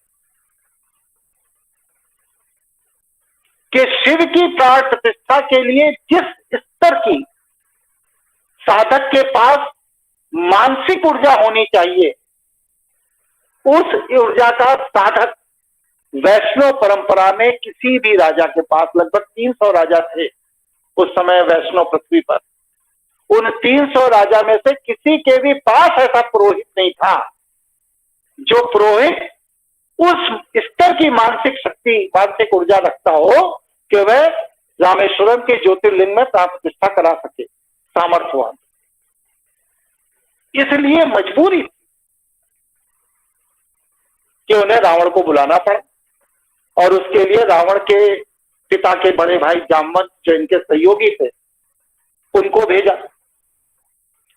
कि शिव की प्राण प्रतिष्ठा के लिए जिस स्तर की साधक के पास मानसिक ऊर्जा होनी चाहिए, उस ऊर्जा का साधक वैष्णव परंपरा में किसी भी राजा के पास, लगभग 300 राजा थे उस समय वैष्णव पृथ्वी पर, उन 300 राजा में से किसी के भी पास ऐसा पुरोहित नहीं था जो पुरोहित उस स्तर की मानसिक शक्ति, मानसिक ऊर्जा रखता हो कि वह रामेश्वरम के ज्योतिर्लिंग में प्राण प्रतिष्ठा करा सके, सामर्थ्यवान। इसलिए मजबूरी कि उन्हें रावण को बुलाना पड़ा, और उसके लिए रावण के पिता के बड़े भाई जामवंत, जो इनके सहयोगी थे, उनको भेजा,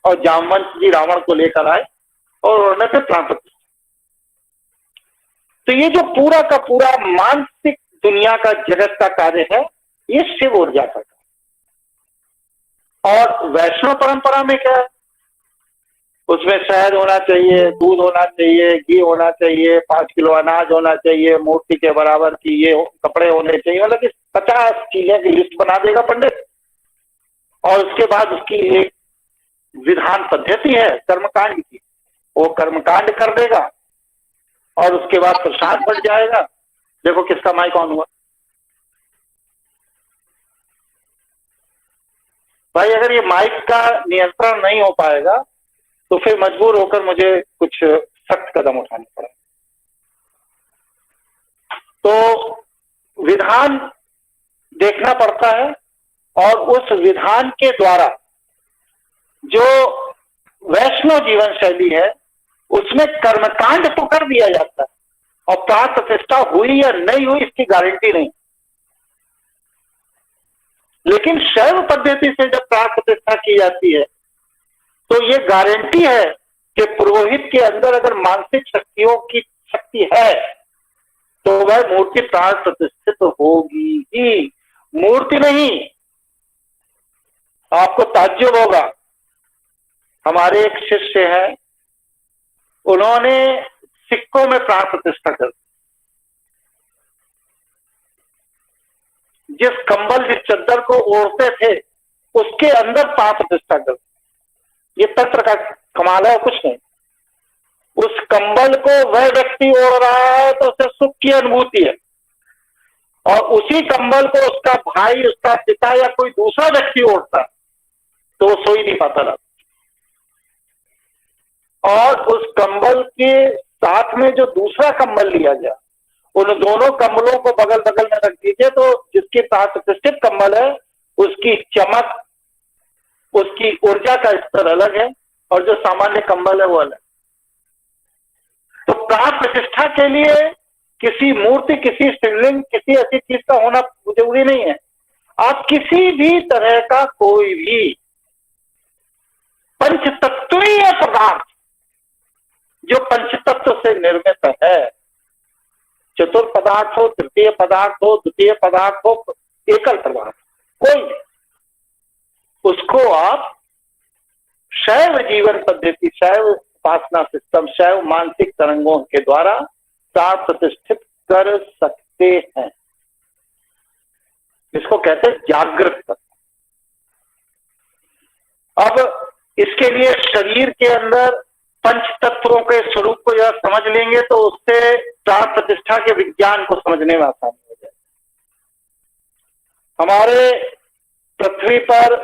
और जामवंत जी रावण को लेकर आए और उन्होंने फिर प्राण प्रतिष्ठा। तो ये जो पूरा का पूरा मानसिक दुनिया का, जगत का कार्य है, ये शिव ऊर्जा का। और वैष्णव परंपरा में क्या है, उसमें शहद होना चाहिए, दूध होना चाहिए, घी होना चाहिए, 5 किलो अनाज होना चाहिए, मूर्ति के बराबर की ये कपड़े होने चाहिए, मतलब कि 50 चीजें की लिस्ट बना देगा पंडित। और उसके बाद उसकी एक विधान पद्धति है कर्मकांड की, वो कर्मकांड कर देगा, और उसके बाद प्रसाद बढ़ जाएगा। देखो किसका माइक ऑन हुआ भाई। अगर ये माइक का नियंत्रण नहीं हो पाएगा तो फिर मजबूर होकर मुझे कुछ सख्त कदम उठाने पड़े। तो विधान देखना पड़ता है, और उस विधान के द्वारा जो वैष्णव जीवन शैली है, उसमें कर्मकांड तो कर दिया जाता है, और प्राण प्रतिष्ठा हुई या नहीं हुई इसकी गारंटी नहीं। लेकिन शैव पद्धति से जब प्राण प्रतिष्ठा की जाती है तो ये गारंटी है कि पुरोहित के अंदर अगर मानसिक शक्तियों की शक्ति है तो वह मूर्ति प्राण प्रतिष्ठित होगी ही, मूर्ति नहीं। आपको ताज्जुब होगा, हमारे एक शिष्य हैं, उन्होंने सिक्कों में प्राण प्रतिष्ठा कर, जिस कंबल, जिस चादर को ओढ़ते थे उसके अंदर प्राण प्रतिष्ठा कर। ये तंत्र का कमाल है, कुछ नहीं। उस कंबल को वह व्यक्ति ओढ़ रहा है तो उसे सुख की अनुभूति है, और उसी कंबल को उसका भाई, उसका पिता या कोई दूसरा व्यक्ति ओढ़ता है तो वो सो ही नहीं पाता था। और उस कंबल के साथ में जो दूसरा कंबल लिया गया, उन दोनों कंबलों को बगल बगल में रख दीजिए तो जिसके साथ प्रतिष्ठित कंबल है उसकी चमक, उसकी ऊर्जा का स्तर अलग है, और जो सामान्य कंबल है वो अलग। तो प्राण प्रतिष्ठा के लिए किसी मूर्ति, किसी शिवलिंग, किसी ऐसी चीज का होना जरूरी नहीं है। आप किसी भी तरह का कोई भी पंचतत्वीय पदार्थ जो पंचतत्व से निर्मित है, चतुर्थ पदार्थ हो, तृतीय पदार्थ हो, द्वितीय पदार्थ हो, एकल पदार्थ, कोई नहीं, उसको आप शैव जीवन पद्धति, शैव उपासना सिस्टम, शैव मानसिक तरंगों के द्वारा प्राण प्रतिष्ठित कर सकते हैं। इसको कहते हैं जागृत तत्व। अब इसके लिए शरीर के अंदर पंच तत्वों के स्वरूप को जब समझ लेंगे तो उससे प्राण प्रतिष्ठा के विज्ञान को समझने में आसानी हो जाए। हमारे पृथ्वी पर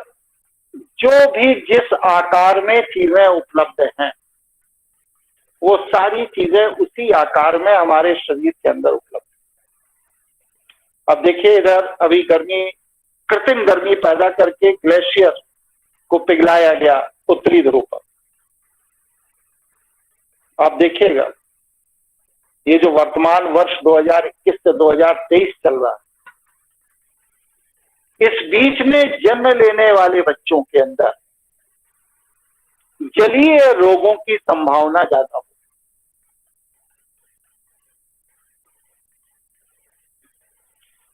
जो भी जिस आकार में चीजें उपलब्ध हैं, वो सारी चीजें उसी आकार में हमारे शरीर के अंदर उपलब्ध है। अब देखिए, इधर अभी गर्मी, कृत्रिम गर्मी पैदा करके ग्लेशियर को पिघलाया गया उत्तरी ध्रुव पर। आप देखिएगा, ये जो वर्तमान वर्ष 2021 से 2023 चल रहा है, इस बीच में जन्म लेने वाले बच्चों के अंदर जलीय रोगों की संभावना ज्यादा हो।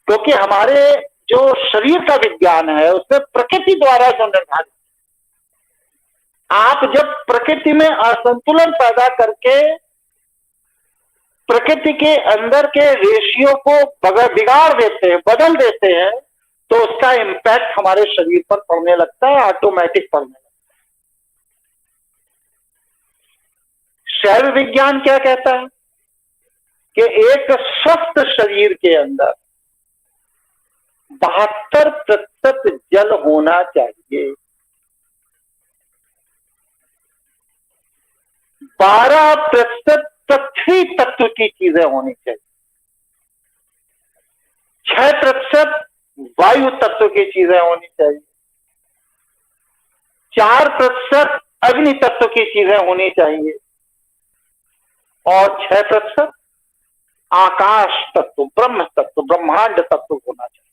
क्योंकि हमारे जो शरीर का विज्ञान है उसमें प्रकृति द्वारा जो निर्धारित, आप जब प्रकृति में असंतुलन पैदा करके प्रकृति के अंदर के रेशियो को बिगाड़ देते हैं, बदल देते हैं, तो उसका इम्पैक्ट हमारे शरीर पर पड़ने लगता है, ऑटोमेटिक पड़ने लगता है। शैव विज्ञान क्या कहता है कि एक स्वस्थ शरीर के अंदर 72% जल होना चाहिए, 12% पृथ्वी तत्व की चीजें होनी चाहिए, 6% वायु तत्व की चीजें होनी चाहिए, 4% अग्नि तत्व की चीजें होनी चाहिए, और 6% आकाश तत्व, ब्रह्म तत्व, ब्रह्मांड तत्व होना चाहिए।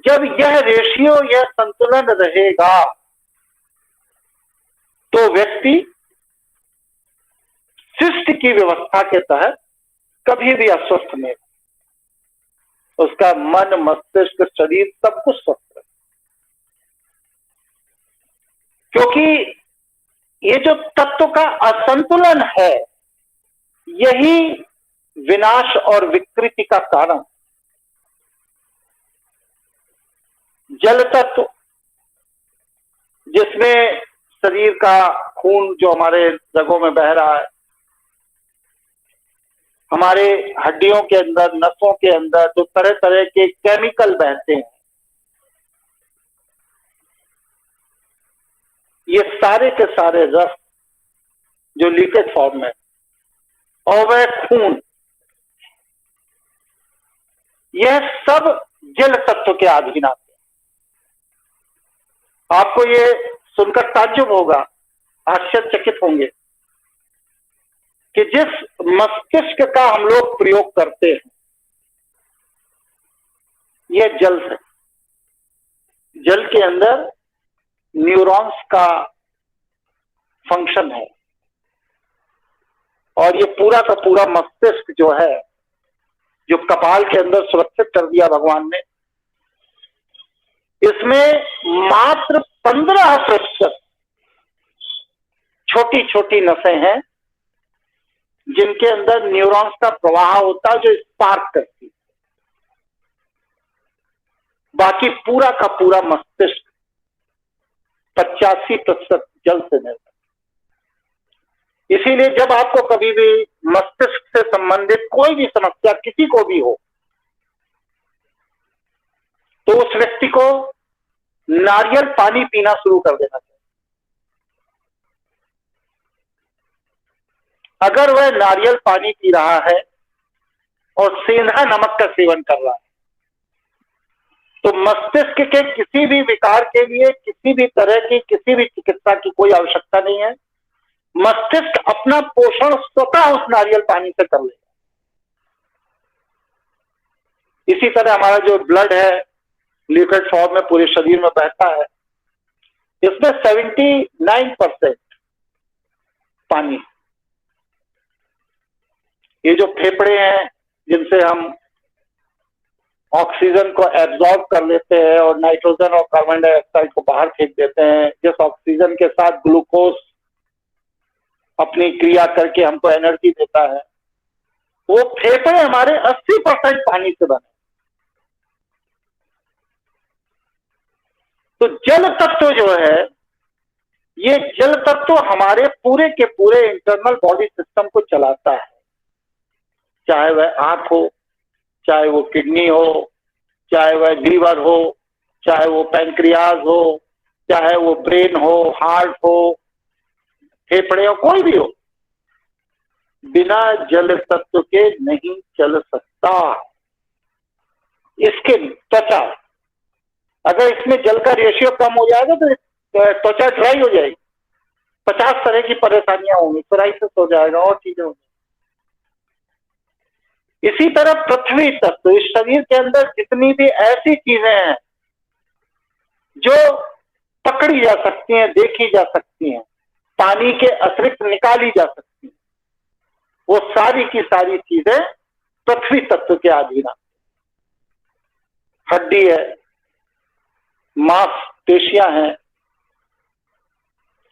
जब यह रेशियो, यह संतुलन रहेगा तो व्यक्ति शिष्ट की व्यवस्था के तहत कभी भी अस्वस्थ नहीं, उसका मन, मस्तिष्क, शरीर सब कुछ स्वस्थ है। क्योंकि ये जो तत्व का असंतुलन है, यही विनाश और विकृति का कारण। जल तत्व, जिसमें शरीर का खून जो हमारे रगों में बह रहा है, हमारे हड्डियों के अंदर, नसों के अंदर जो तरह तरह के केमिकल बहते हैं, ये सारे के सारे रस जो लीकेज फॉर्म में, और वह खून, यह सब जल तत्व के अधीन आते हैं। आपको ये सुनकर ताज्जुब होगा, आश्चर्यचकित होंगे कि जिस मस्तिष्क का हम लोग प्रयोग करते हैं, यह जल है। जल के अंदर न्यूरॉन्स का फंक्शन है, और ये पूरा का पूरा मस्तिष्क जो है, जो कपाल के अंदर सुरक्षित कर दिया भगवान ने, इसमें मात्र 15% छोटी छोटी नसें हैं जिनके अंदर न्यूरॉन्स का प्रवाह होता है, जो स्पार्क करती है। बाकी पूरा का पूरा मस्तिष्क 85% जल से निर्मित। इसीलिए जब आपको कभी भी मस्तिष्क से संबंधित कोई भी समस्या किसी को भी हो, तो उस व्यक्ति को नारियल पानी पीना शुरू कर देना चाहिए। अगर वह नारियल पानी पी रहा है और सेंधा नमक का सेवन कर रहा है, तो मस्तिष्क के किसी भी विकार के लिए किसी भी तरह की किसी भी चिकित्सा की कोई आवश्यकता नहीं है। मस्तिष्क अपना पोषण स्वतः उस नारियल पानी से कर लेगा। इसी तरह हमारा जो ब्लड है लिक्विड फॉर्म में पूरे शरीर में बहता है, इसमें 79% पानी है। ये जो फेफड़े हैं जिनसे हम ऑक्सीजन को एब्जॉर्ब कर लेते हैं और नाइट्रोजन और कार्बन डाइऑक्साइड को बाहर फेंक देते हैं, जिस ऑक्सीजन के साथ ग्लूकोज अपनी क्रिया करके हमको एनर्जी देता है, वो फेफड़े हमारे 80% पानी से बने। तो जल तत्व जो है, ये जल तत्व हमारे पूरे के पूरे इंटरनल बॉडी सिस्टम को चलाता है, चाहे वह आंख हो, चाहे वो किडनी हो, चाहे वह लीवर हो, चाहे वो पैंक्रियाज हो, चाहे वो ब्रेन हो, हार्ट हो, फेफड़े हो, कोई भी हो, बिना जल तत्व के नहीं चल सकता। इसके त्वचा, अगर इसमें जल का रेशियो कम हो जाएगा तो त्वचा ड्राई हो जाएगी, 50 तरह की परेशानियां होंगी, सोराइसिस हो जाएगा और चीजें होंगी। इसी तरह पृथ्वी तत्व, इस शरीर के अंदर जितनी भी ऐसी चीजें हैं जो पकड़ी जा सकती हैं, देखी जा सकती हैं, पानी के अतिरिक्त निकाली जा सकती हैं, वो सारी की सारी चीजें पृथ्वी तत्व के अधीन। हड्डी है, मांसपेशियां हैं,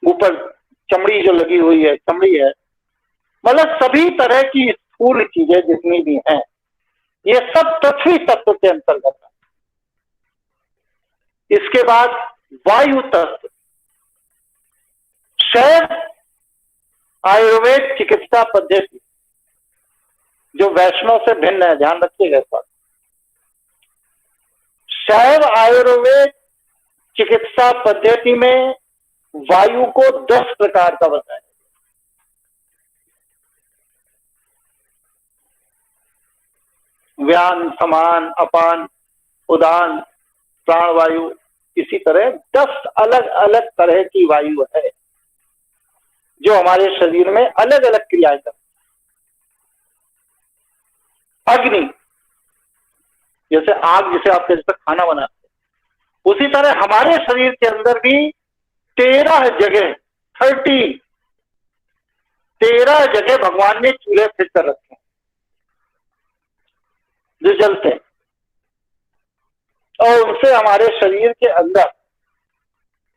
ऊपर चमड़ी जो लगी हुई है, चमड़ी है, मतलब सभी तरह की स्थूल चीजें जितनी भी हैं, ये सब पृथ्वी तत्व के अंतर्गत है। इसके बाद वायु तत्व, शैव आयुर्वेद चिकित्सा पद्धति जो वैष्णव से भिन्न है, ध्यान रखिएगा इस बात। शैव आयुर्वेद चिकित्सा पद्धति में वायु को 10 प्रकार का बताया। व्यान, समान, अपान, उदान, प्राणवायु, इसी तरह 10 अलग अलग तरह की वायु है जो हमारे शरीर में अलग अलग क्रियाएं करती है। अग्नि, जैसे आग, जिसे आप जैसे खाना बनाते हैं, उसी तरह हमारे शरीर के अंदर भी 13 जगह 13 जगह भगवान ने चूल्हे फिट कर रखे हैं जो जलते हैं, और उनसे हमारे शरीर के अंदर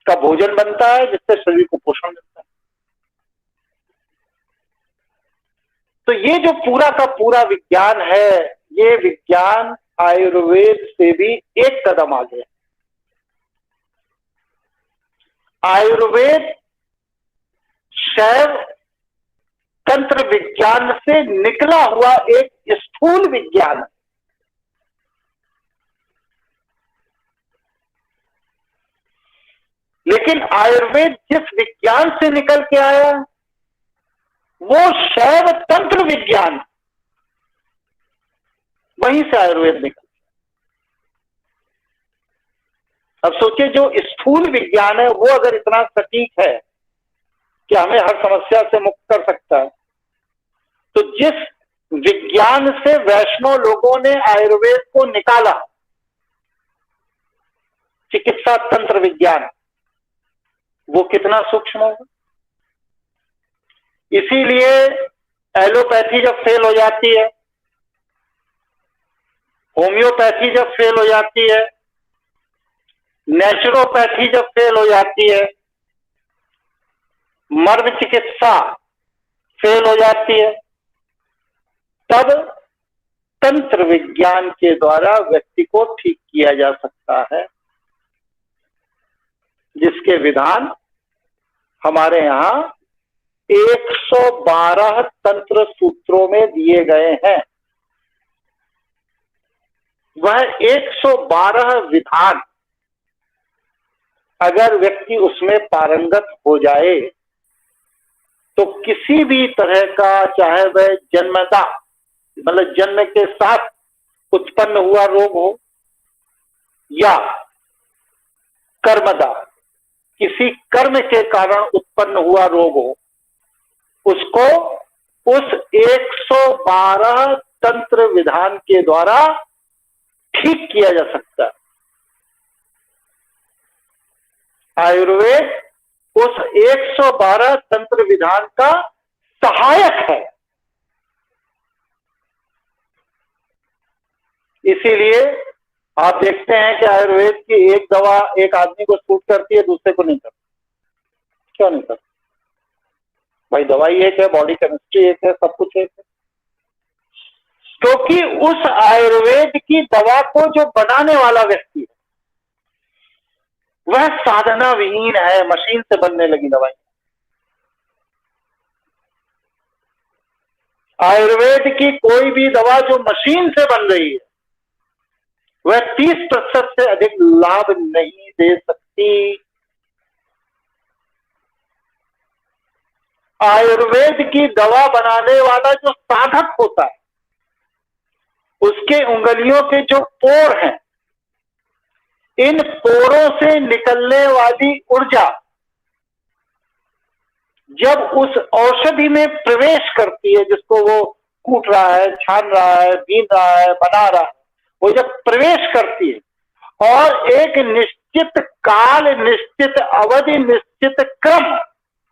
का भोजन बनता है जिससे शरीर को पोषण मिलता है। तो ये जो पूरा का पूरा विज्ञान है, ये विज्ञान आयुर्वेद से भी एक कदम आगे है। आयुर्वेद शैव तंत्र विज्ञान से निकला हुआ एक स्थूल विज्ञान है। लेकिन आयुर्वेद जिस विज्ञान से निकल के आया वो शैव तंत्र विज्ञान, वहीं से आयुर्वेद निकल। अब सोचिए, जो स्थूल विज्ञान है वो अगर इतना सटीक है कि हमें हर समस्या से मुक्त कर सकता है, तो जिस विज्ञान से वैष्णव लोगों ने आयुर्वेद को निकाला, चिकित्सा तंत्र विज्ञान, वो कितना सूक्ष्म होगा। इसीलिए एलोपैथी जब फेल हो जाती है, होम्योपैथी जब फेल हो जाती है, नेचुरोपैथी जब फेल हो जाती है, मर्म चिकित्सा फेल हो जाती है, तब तंत्र विज्ञान के द्वारा व्यक्ति को ठीक किया जा सकता है, जिसके विधान हमारे यहाँ 112 तंत्र सूत्रों में दिए गए हैं। वह 112 विधान अगर व्यक्ति उसमें पारंगत हो जाए तो किसी भी तरह का, चाहे वह जन्मता मतलब जन्म के साथ उत्पन्न हुआ रोग हो, या कर्मदा, किसी कर्म के कारण उत्पन्न हुआ रोग हो, उसको उस 112 तंत्र विधान के द्वारा ठीक किया जा सकता है। आयुर्वेद उस 112 तंत्र विधान का सहायक है। इसीलिए आप देखते हैं कि आयुर्वेद की एक दवा एक आदमी को सूट करती है, दूसरे को नहीं करती। क्यों नहीं करती? भाई दवाई एक है, बॉडी केमिस्ट्री एक है, सब कुछ एक है। क्योंकि उस आयुर्वेद की दवा को जो बनाने वाला व्यक्ति है वह साधना विहीन है, मशीन से बनने लगी दवाई। आयुर्वेद की कोई भी दवा जो मशीन से बन रही है वह 30% से अधिक लाभ नहीं दे सकती। आयुर्वेद की दवा बनाने वाला जो साधक होता है उसके उंगलियों के जो पोर हैं, इन पोरों से निकलने वाली ऊर्जा जब उस औषधि में प्रवेश करती है, जिसको वो कूट रहा है, छान रहा है, बीन रहा है, बना रहा है, वो जब प्रवेश करती है और एक निश्चित काल, निश्चित अवधि, निश्चित क्रम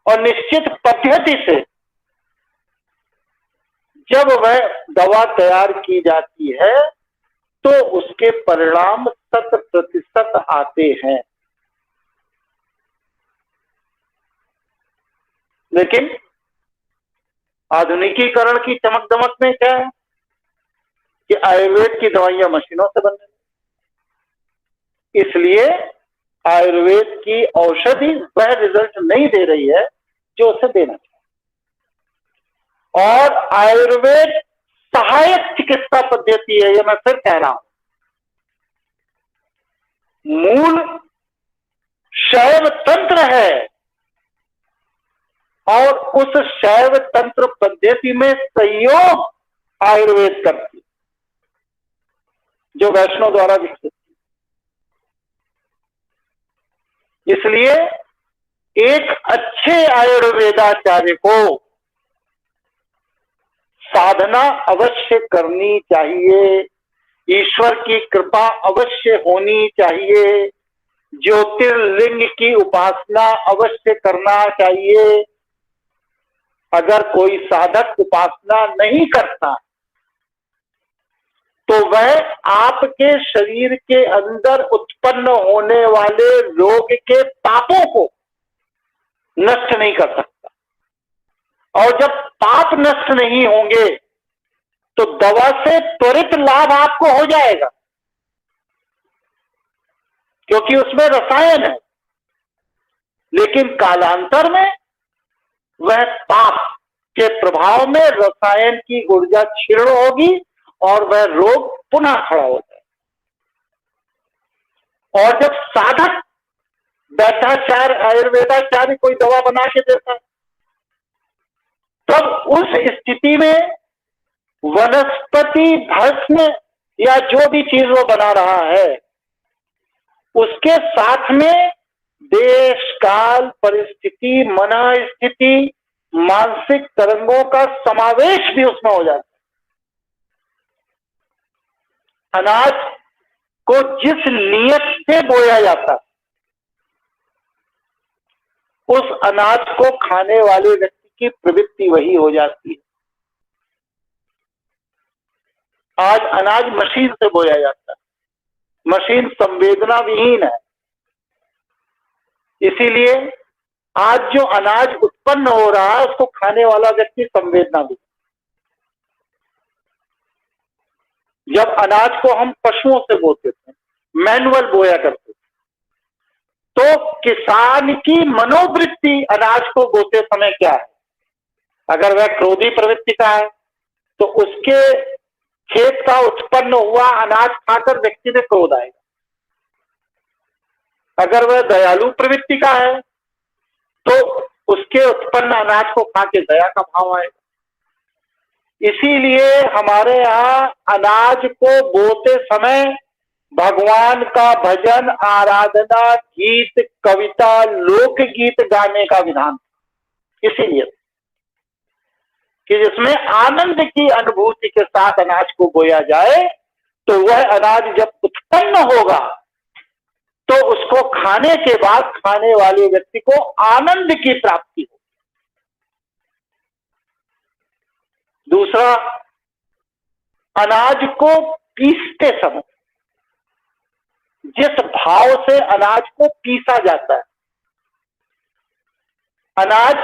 और निश्चित पद्धति से जब वह दवा तैयार की जाती है तो उसके परिणाम 100% आते हैं। लेकिन आधुनिकीकरण की चमक दमक में क्या है कि आयुर्वेद की दवाइयां मशीनों से बनने लगी। इसलिए आयुर्वेद की औषधि वह रिजल्ट नहीं दे रही है जो उसे देना चाहिए। और आयुर्वेद सहायक चिकित्सा पद्धति है, यह मैं फिर कह रहा हूं। मूल शैव तंत्र है और उस शैव तंत्र पद्धति में सहयोग आयुर्वेद करती, जो वैष्णव द्वारा विकसित की। इसलिए एक अच्छे आयुर्वेदाचार्य को साधना अवश्य करनी चाहिए, ईश्वर की कृपा अवश्य होनी चाहिए, ज्योतिर्लिंग की उपासना अवश्य करना चाहिए। अगर कोई साधक उपासना नहीं करता तो वह आपके शरीर के अंदर उत्पन्न होने वाले रोग के पापों को नष्ट नहीं कर सकता। और जब पाप नष्ट नहीं होंगे तो दवा से त्वरित लाभ आपको हो जाएगा, क्योंकि उसमें रसायन है। लेकिन कालांतर में वह पाप के प्रभाव में रसायन की ऊर्जा क्षीण होगी और वह रोग पुनः खड़ा हो जाएगा। और जब साधक वैद्याचार्य, आयुर्वेदाचार्य कोई दवा बना के देता है, तब उस स्थिति में वनस्पति भस्म या जो भी चीज वो बना रहा है उसके साथ में देश, काल, परिस्थिति, मन स्थिति, मानसिक तरंगों का समावेश भी उसमें हो जाता है। अनाज को जिस नियत से बोया जाता है उस अनाज को खाने वाले व्यक्ति की प्रवृत्ति वही हो जाती है। आज अनाज मशीन से बोया जाता है, मशीन संवेदना विहीन है। इसीलिए आज जो अनाज उत्पन्न हो रहा है उसको खाने वाला व्यक्ति संवेदना विहीन। जब अनाज को हम पशुओं से बोते थे, मैनुअल बोया करते थे, तो किसान की मनोवृत्ति अनाज को बोते समय क्या है? अगर वह क्रोधी प्रवृत्ति का है तो उसके खेत का उत्पन्न हुआ अनाज खाकर व्यक्ति में क्रोध आएगा। अगर वह दयालु प्रवृत्ति का है तो उसके उत्पन्न अनाज को खा के दया का भाव आएगा। इसीलिए हमारे यहाँ अनाज को बोते समय भगवान का भजन, आराधना, गीत, कविता, लोकगीत गाने का विधान, इसीलिए कि जिसमें आनंद की अनुभूति के साथ अनाज को बोया जाए, तो वह अनाज जब उत्पन्न होगा तो उसको खाने के बाद खाने वाले व्यक्ति को आनंद की प्राप्ति हो। दूसरा, अनाज को पीसते समय जिस भाव से अनाज को पीसा जाता है, अनाज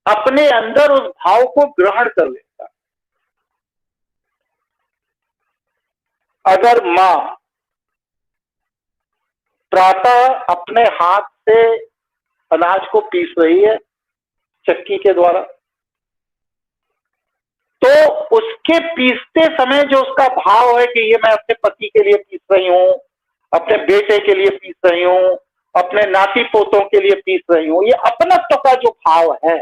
अपने अंदर उस भाव को ग्रहण कर लेता है। अगर मां प्रातः अपने हाथ से अनाज को पीस रही है चक्की के द्वारा, तो उसके पीसते समय जो उसका भाव है कि ये मैं अपने पति के लिए पीस रही हूं, अपने बेटे के लिए पीस रही हूं, अपने नाती पोतों के लिए पीस रही हूं, ये अपनत्व का जो भाव है,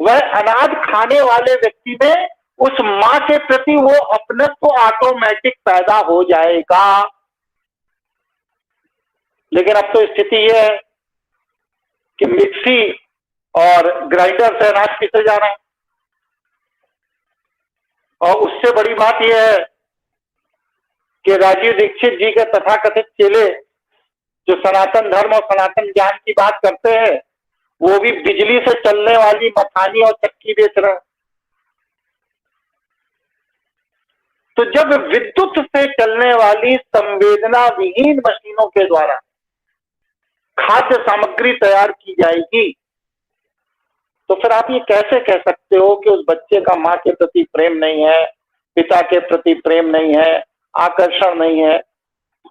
वह अनाज खाने वाले व्यक्ति में उस मां के प्रति वो अपनत्व ऑटोमेटिक पैदा हो जाएगा। लेकिन अब तो स्थिति यह है कि मिक्सी और ग्राइंडर से अनाज पीसे जा रहे हैं, और उससे बड़ी बात यह है कि राजीव दीक्षित जी के तथाकथित चेले जो सनातन धर्म और सनातन ज्ञान की बात करते हैं, वो भी बिजली से चलने वाली मथानी और चक्की बेच रहे हैं। तो जब विद्युत से चलने वाली संवेदना विहीन मशीनों के द्वारा खाद्य सामग्री तैयार की जाएगी, तो फिर आप ये कैसे कह सकते हो कि उस बच्चे का मां के प्रति प्रेम नहीं है, पिता के प्रति प्रेम नहीं है, आकर्षण नहीं है?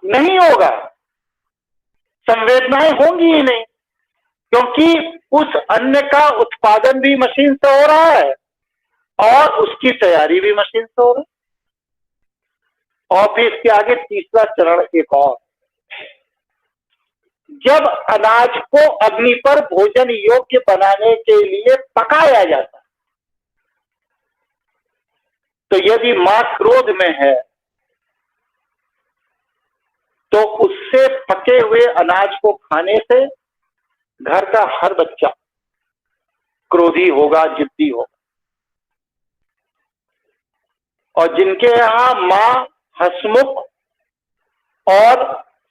नहीं होगा, संवेदनाएं होंगी ही नहीं, क्योंकि उस अन्न का उत्पादन भी मशीन से हो रहा है और उसकी तैयारी भी मशीन से हो रही है। और फिर इसके आगे तीसरा चरण एक और, जब अनाज को अग्नि पर भोजन योग्य बनाने के लिए पकाया जाता है, तो यदि मां क्रोध में है तो उससे पके हुए अनाज को खाने से घर का हर बच्चा क्रोधी होगा, जिद्दी होगा। और जिनके यहां मां हंसमुख और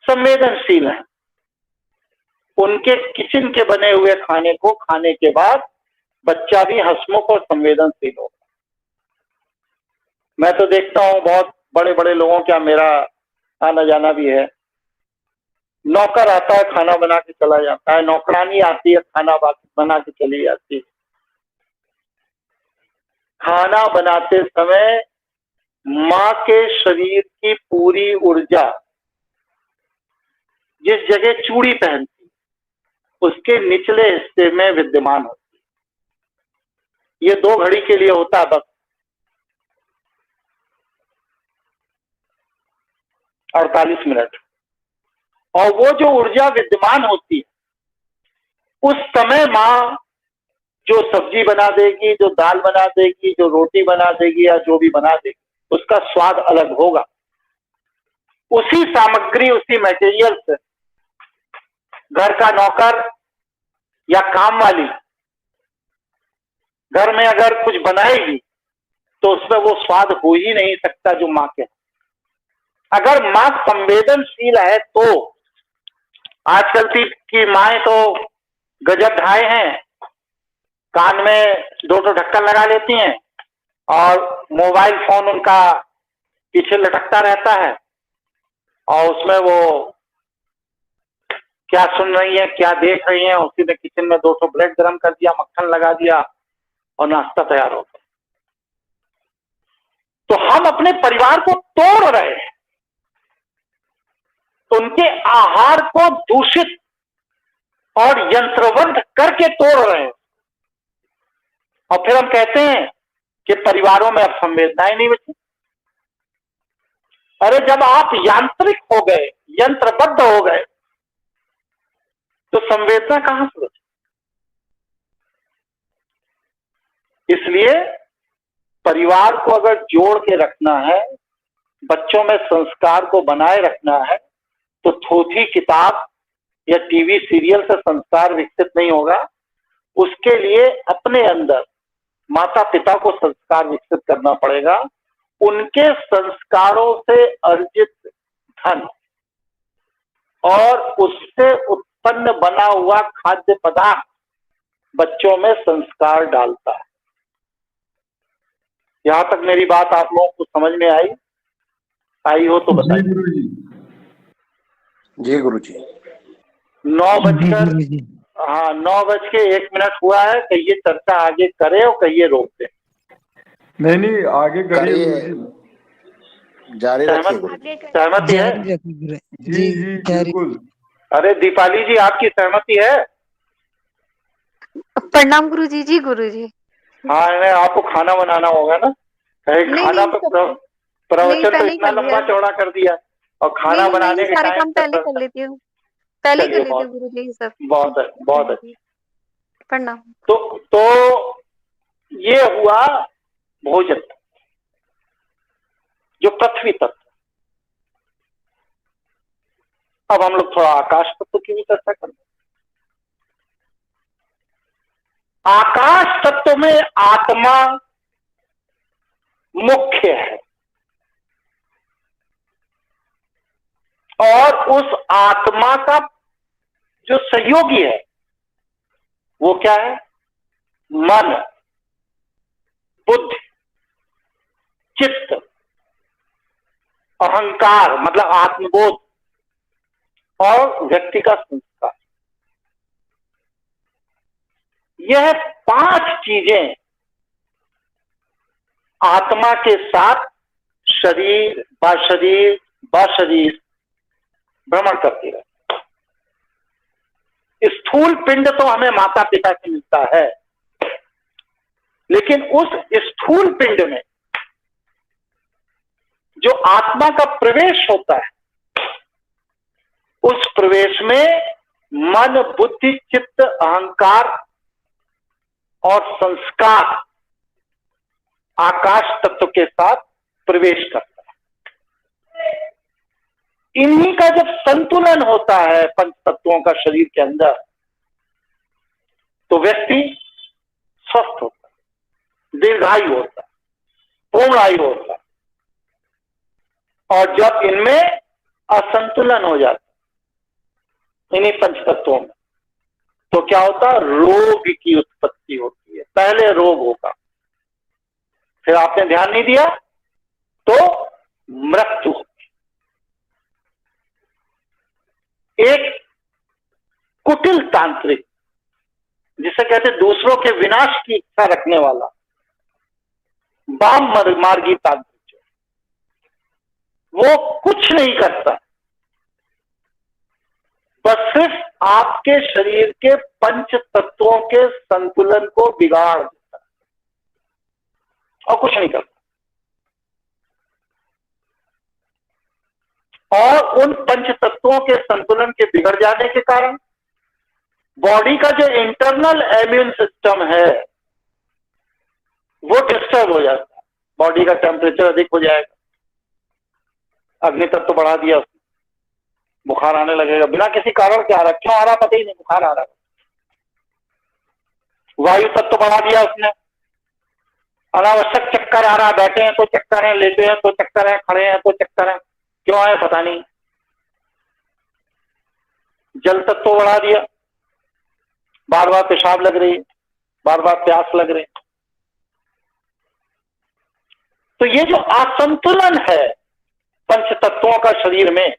संवेदनशील है, उनके किचन के बने हुए खाने को खाने के बाद बच्चा भी हंसमुख और संवेदनशील होगा। मैं तो देखता हूं बहुत बड़े बड़े लोगों का मेरा आना जाना भी है, नौकर आता है खाना बना के चला जाता है, नौकरानी आती है खाना बना के चली जाती है। खाना बनाते समय मां के शरीर की पूरी ऊर्जा जिस जगह चूड़ी पहनती उसके निचले हिस्से में विद्यमान होती है। ये 2 घड़ी के लिए होता है बस, 48 मिनट। और वो जो ऊर्जा विद्यमान होती है, उस समय मां जो सब्जी बना देगी, जो दाल बना देगी, जो रोटी बना देगी या जो भी बना देगी, उसका स्वाद अलग होगा। उसी सामग्री, उसी मटेरियल से घर का नौकर या काम वाली घर में अगर कुछ बनाएगी तो उसमें वो स्वाद हो ही नहीं सकता जो मां के। अगर मां संवेदनशील है तो, आजकल की माएं तो गजब ढाए हैं, कान में 2 ढक्कन लगा लेती हैं और मोबाइल फोन उनका पीछे लटकता रहता है, और उसमें वो क्या सुन रही है, क्या देख रही है, उसी में किचन में 2 ब्रेड गर्म कर दिया, मक्खन लगा दिया और नाश्ता तैयार हो गया। तो हम अपने परिवार को तोड़ रहे हैं, उनके आहार को दूषित और यंत्रवत करके तोड़ रहे हैं। और फिर हम कहते हैं कि परिवारों में अब संवेदनाएं नहीं बची। अरे जब आप यांत्रिक हो गए, यंत्रबद्ध हो गए, तो संवेदना कहां से बची? इसलिए परिवार को अगर जोड़ के रखना है बच्चों में संस्कार को बनाए रखना है तो थोथी किताब या टीवी सीरियल से संस्कार विकसित नहीं होगा। उसके लिए अपने अंदर माता पिता को संस्कार विकसित करना पड़ेगा। उनके संस्कारों से अर्जित धन और उससे उत्पन्न बना हुआ खाद्य पदार्थ बच्चों में संस्कार डालता है। यहां तक मेरी बात आप लोगों को समझ में आई हो तो बताइए। जी गुरुजी। 9:01 हुआ है। कहिए चर्चा आगे करें और कहिए रोक दें। नहीं आगे करिए गुरुजी, जारी रखिए गुरुजी। सहमति है? जी बिल्कुल। अरे दीपाली जी, आपकी सहमति है? प्रणाम गुरुजी। जी गुरुजी। हाँ, आपको खाना बनाना होगा ना। खाना तो प्रवचन तो इतना लंबा चौड़ा कर दिया और खाना बनाने के सारे टाइम काम पहले कर लेती हूँ, पहले कर लेती हूँ गुरुजी सब। बहुत है। प्रणाम। तो ये हुआ भोजन, जो पृथ्वी तत्व। अब हम लोग थोड़ा आकाश तत्व की भी चर्चा करें। आकाश तत्व में आत्मा मुख्य है और उस आत्मा का जो सहयोगी है वो क्या है? मन, बुद्धि, चित्त, अहंकार मतलब आत्मबोध और व्यक्ति का संस्कार। यह 5 चीजें आत्मा के साथ शरीर बशरीर भ्रमण करती रहती है। स्थूल पिंड तो हमें माता पिता से मिलता है, लेकिन उस स्थूल पिंड में जो आत्मा का प्रवेश होता है, उस प्रवेश में मन, बुद्धि, चित्त, अहंकार और संस्कार आकाश तत्व के साथ प्रवेश करता है। इन्हीं का जब संतुलन होता है पंच तत्वों का शरीर के अंदर, तो व्यक्ति स्वस्थ होता है, दीर्घायु होता है, पूर्ण आयु होता है। और जब इनमें असंतुलन हो जाता है इन्हीं पंच तत्वों में, तो क्या होता है? रोग की उत्पत्ति होती है। पहले रोग होगा, फिर आपने ध्यान नहीं दिया तो मृत्यु होगी। एक कुटिल तांत्रिक, जिसे कहते दूसरों के विनाश की इच्छा रखने वाला वाम मार्गी तांत्रिक, वो कुछ नहीं करता, बस सिर्फ आपके शरीर के पंच तत्वों के संतुलन को बिगाड़ देता है और कुछ नहीं करता। और उन पंच तत्वों के संतुलन के बिगड़ जाने के कारण बॉडी का जो इंटरनल इम्यून सिस्टम है वो डिस्टर्ब हो जाता है। बॉडी का टेम्परेचर अधिक हो जाएगा, अग्नि तत्व बढ़ा दिया उसने, बुखार आने लगेगा बिना किसी कारण के। आ रहा, क्यों आ रहा पता ही नहीं, बुखार आ रहा। वायु तत्व बढ़ा दिया उसने, अनावश्यक चक्कर आ रहा, बैठे हैं तो चक्कर है, लेटे हैं तो चक्कर है, खड़े हैं तो चक्कर है, क्यों आए पता नहीं। जल तत्व बढ़ा दिया, बार बार पेशाब लग रही है, बार बार प्यास लग रही। तो ये जो असंतुलन है पंच तत्वों का शरीर में,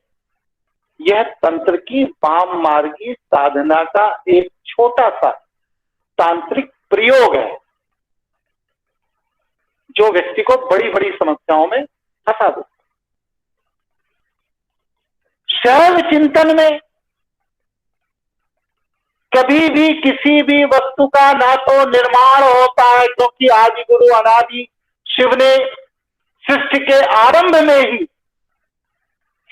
यह तंत्र की वाम मार्गी साधना का एक छोटा सा तांत्रिक प्रयोग है, जो व्यक्ति को बड़ी बड़ी समस्याओं में फंसा देता। शैव चिंतन में कभी भी किसी भी वस्तु का ना तो निर्माण होता है, क्योंकि आदि गुरु अनादि शिव ने सृष्टि के आरंभ में ही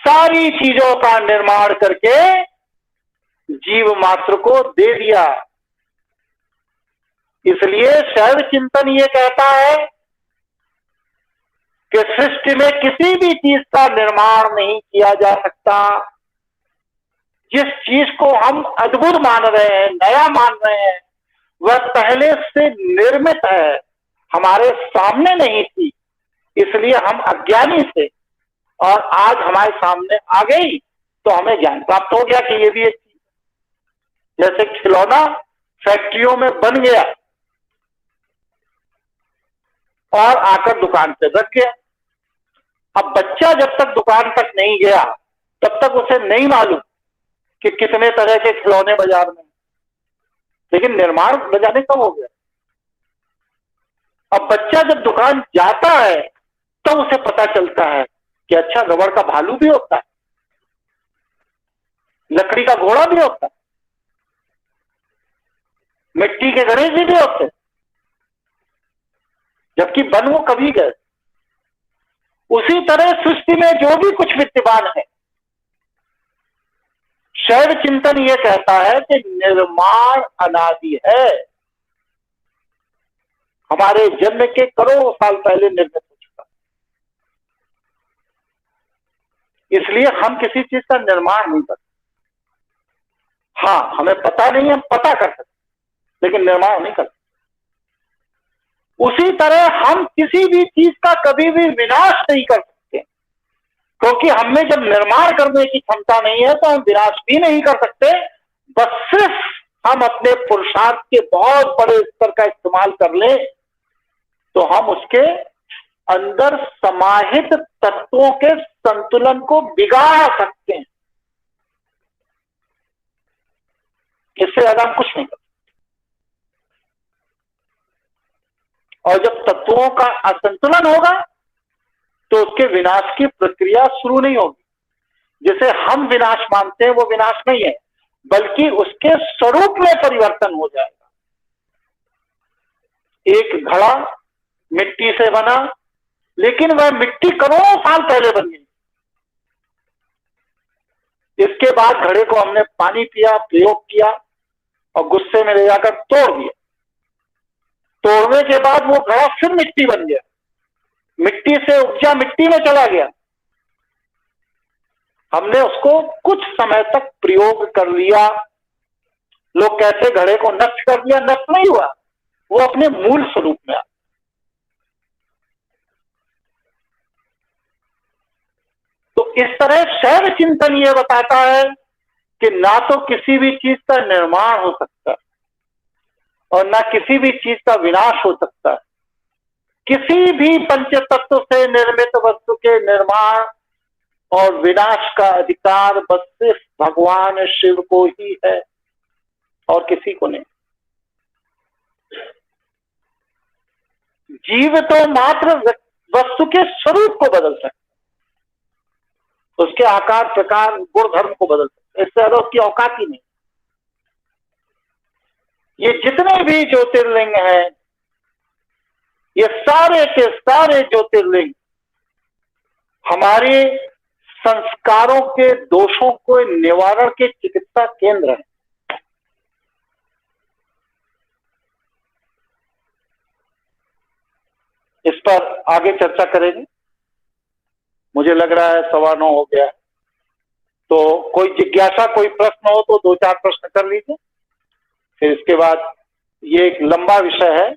सारी चीजों का निर्माण करके जीव मात्र को दे दिया। इसलिए शैव चिंतन ये कहता है कि सृष्टि में किसी भी चीज का निर्माण नहीं किया जा सकता। जिस चीज को हम अद्भुत मान रहे हैं, नया मान रहे हैं, वह पहले से निर्मित है, हमारे सामने नहीं थी, इसलिए हम अज्ञानी थे और आज हमारे सामने आ गई तो हमें ज्ञान प्राप्त हो गया कि ये भी एक चीज। जैसे खिलौना फैक्ट्रियों में बन गया और आकर दुकान पे रख गया। अब बच्चा जब तक दुकान तक नहीं गया तब तक उसे नहीं मालूम कि कितने तरह के खिलौने बाजार में, लेकिन निर्माण बजाने कब हो गया। अब बच्चा जब दुकान जाता है तो उसे पता चलता है कि अच्छा रबड़ का भालू भी होता है, लकड़ी का घोड़ा भी होता है, मिट्टी के गणेश जी भी होते हैं, जबकि बन वो कभी गए। उसी तरह सृष्टि में जो भी कुछ विद्यमान है, शैव चिंतन ये कहता है कि निर्माण अनादि है, हमारे जन्म के करोड़ों साल पहले निर्मित हो चुका। इसलिए हम किसी चीज का निर्माण नहीं करते। हाँ, हमें पता नहीं, हम पता कर सकते, लेकिन निर्माण नहीं करते। उसी तरह हम किसी भी चीज का कभी भी विनाश नहीं कर सकते, क्योंकि हमें जब निर्माण करने की क्षमता नहीं है तो हम विनाश भी नहीं कर सकते। बस सिर्फ हम अपने पुरुषार्थ के बहुत बड़े स्तर का इस्तेमाल कर लें तो हम उसके अंदर समाहित तत्वों के संतुलन को बिगाड़ सकते हैं। इससे ज्यादा हम कुछ नहीं कर सकते। और जब तत्वों का असंतुलन होगा तो उसके विनाश की प्रक्रिया शुरू नहीं होगी। जिसे हम विनाश मानते हैं वो विनाश नहीं है, बल्कि उसके स्वरूप में परिवर्तन हो जाएगा। एक घड़ा मिट्टी से बना, लेकिन वह मिट्टी करोड़ों साल पहले बन गई। इसके बाद घड़े को हमने पानी पिया, प्रयोग किया और गुस्से में ले जाकर तोड़ दिया। तोड़ने के बाद वो घड़ा फिर मिट्टी बन गया, मिट्टी से उपजा मिट्टी में चला गया। हमने उसको कुछ समय तक प्रयोग कर लिया। लोग कहते घड़े को नष्ट कर दिया, नष्ट नहीं हुआ, वो अपने मूल स्वरूप में आ। तो इस तरह शैव चिंतन ये बताता है कि ना तो किसी भी चीज का निर्माण हो सकता है और ना किसी भी चीज का विनाश हो सकता है। किसी भी पंच तत्व से निर्मित वस्तु के निर्माण और विनाश का अधिकार बस सिर्फ भगवान शिव को ही है और किसी को नहीं। जीव तो मात्र वस्तु के स्वरूप को बदल सकता, उसके आकार प्रकार गुण धर्म को बदल सकता, इससे ज्यादा उसकी औकात ही नहीं। ये जितने भी ज्योतिर्लिंग हैं, ये सारे के सारे ज्योतिर्लिंग हमारे संस्कारों के दोषों को निवारण के चिकित्सा केंद्र हैं। इस पर आगे चर्चा करेंगे। मुझे लग रहा है 9:15 हो गया है, तो कोई जिज्ञासा, कोई प्रश्न हो तो 2-4 प्रश्न कर लीजिए। फिर इसके बाद ये एक लंबा विषय है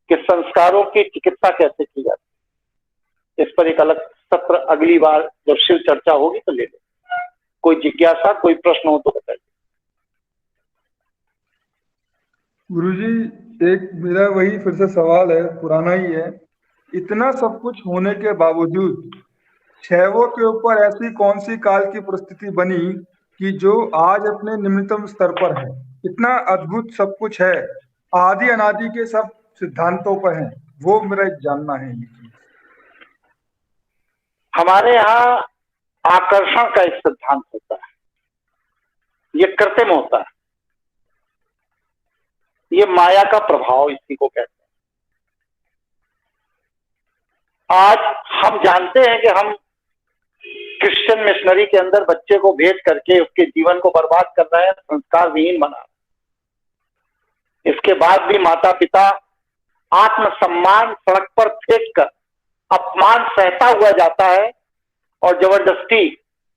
कि संस्कारों की चिकित्सा कैसे की जाती है। इस पर एक अलग सत्र अगली बार जब शिव चर्चा होगी तो ले लें। कोई जिज्ञासा, कोई प्रश्न हो तो बताइए। गुरुजी, एक मेरा वही फिर से सवाल है, पुराना ही है। इतना सब कुछ होने के बावजूद शैवों के ऊपर ऐसी कौन सी काल की परिस्थिति बनी कि जो आज अपने निम्नतम स्तर पर है? इतना अद्भुत सब कुछ है, आदि अनादि के सब सिद्धांतों पर है, वो मेरा जानना है। ये चीज हमारे यहाँ आकर्षण का एक सिद्धांत होता है, ये कृत्रिम होता है, ये माया का प्रभाव इसी को कहते हैं। आज हम जानते हैं कि हम क्रिश्चियन मिशनरी के अंदर बच्चे को भेज करके उसके जीवन को बर्बाद कर रहे हैं, संस्कार विहीन बना रहे हैं। इसके बाद भी माता पिता आत्मसम्मान सड़क पर फेंक कर अपमान सहता हुआ जाता है और जबरदस्ती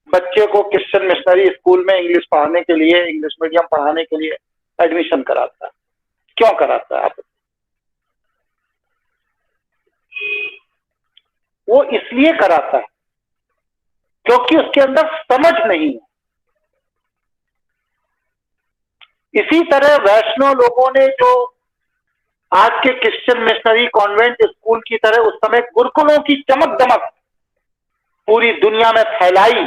बच्चे को क्रिश्चियन मिशनरी स्कूल में इंग्लिश पढ़ाने के लिए, इंग्लिश मीडियम पढ़ाने के लिए एडमिशन कराता है। क्यों कराता है आप? वो इसलिए कराता है क्योंकि उसके अंदर समझ नहीं है। इसी तरह वैष्णव लोगों ने जो आज के क्रिश्चियन मिशनरी कॉन्वेंट स्कूल की तरह उस समय गुरुकुलों की चमक दमक पूरी दुनिया में फैलाई,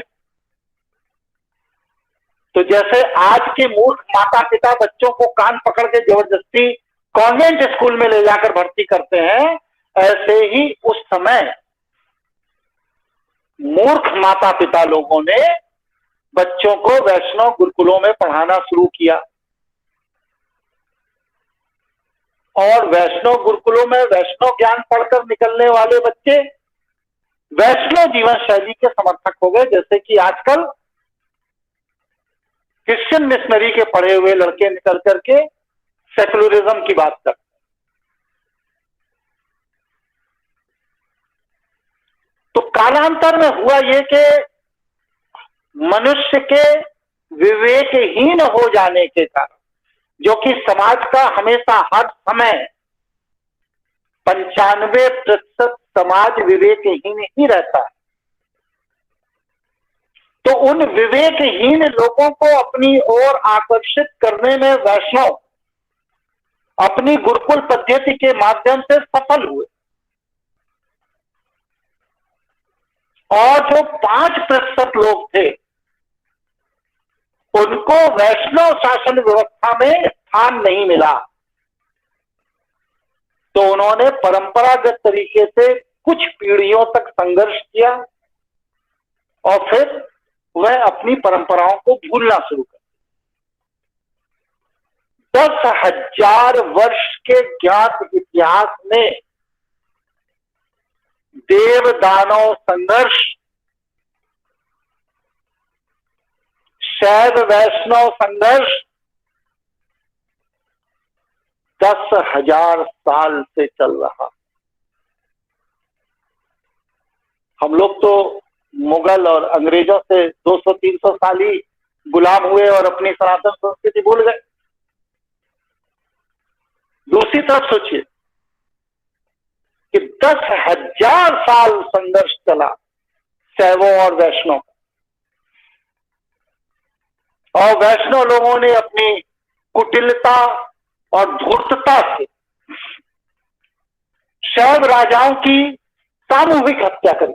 तो जैसे आज के मूर्ख माता पिता बच्चों को कान पकड़ के जबरदस्ती कॉन्वेंट स्कूल में ले जाकर भर्ती करते हैं, ऐसे ही उस समय मूर्ख माता पिता लोगों ने बच्चों को वैष्णव गुरुकुलों में पढ़ाना शुरू किया और वैष्णव गुरुकुलों में वैष्णव ज्ञान पढ़कर निकलने वाले बच्चे वैष्णव जीवन शैली के समर्थक हो गए। जैसे कि आजकल क्रिश्चियन मिशनरी के पढ़े हुए लड़के निकल करके सेकुलरिज्म की बात करते हैं। तो कालांतर में हुआ ये कि मनुष्य के विवेकहीन हो जाने के कारण, जो कि समाज का हमेशा हर समय 95% समाज विवेकहीन ही रहता है, तो उन विवेकहीन लोगों को अपनी ओर आकर्षित करने में वैष्णव अपनी गुरुकुल पद्धति के माध्यम से सफल हुए और जो 5% लोग थे उनको वैष्णव शासन व्यवस्था में स्थान नहीं मिला, तो उन्होंने परंपरागत तरीके से कुछ पीढ़ियों तक संघर्ष किया और फिर वह अपनी परंपराओं को भूलना शुरू कर। 10,000 वर्ष के ज्ञात इतिहास में देव दानव संघर्ष, शैव वैष्णव संघर्ष 10,000 साल से चल रहा। हम लोग तो मुगल और अंग्रेजों से 200-300 साल ही गुलाम हुए और अपनी सनातन संस्कृति भूल गए। दूसरी तरफ सोचिए कि 10,000 साल संघर्ष चला शैवों और वैष्णव, और वैष्णव लोगों ने अपनी कुटिलता और धूर्तता से शैव राजाओं की सामूहिक हत्या करी।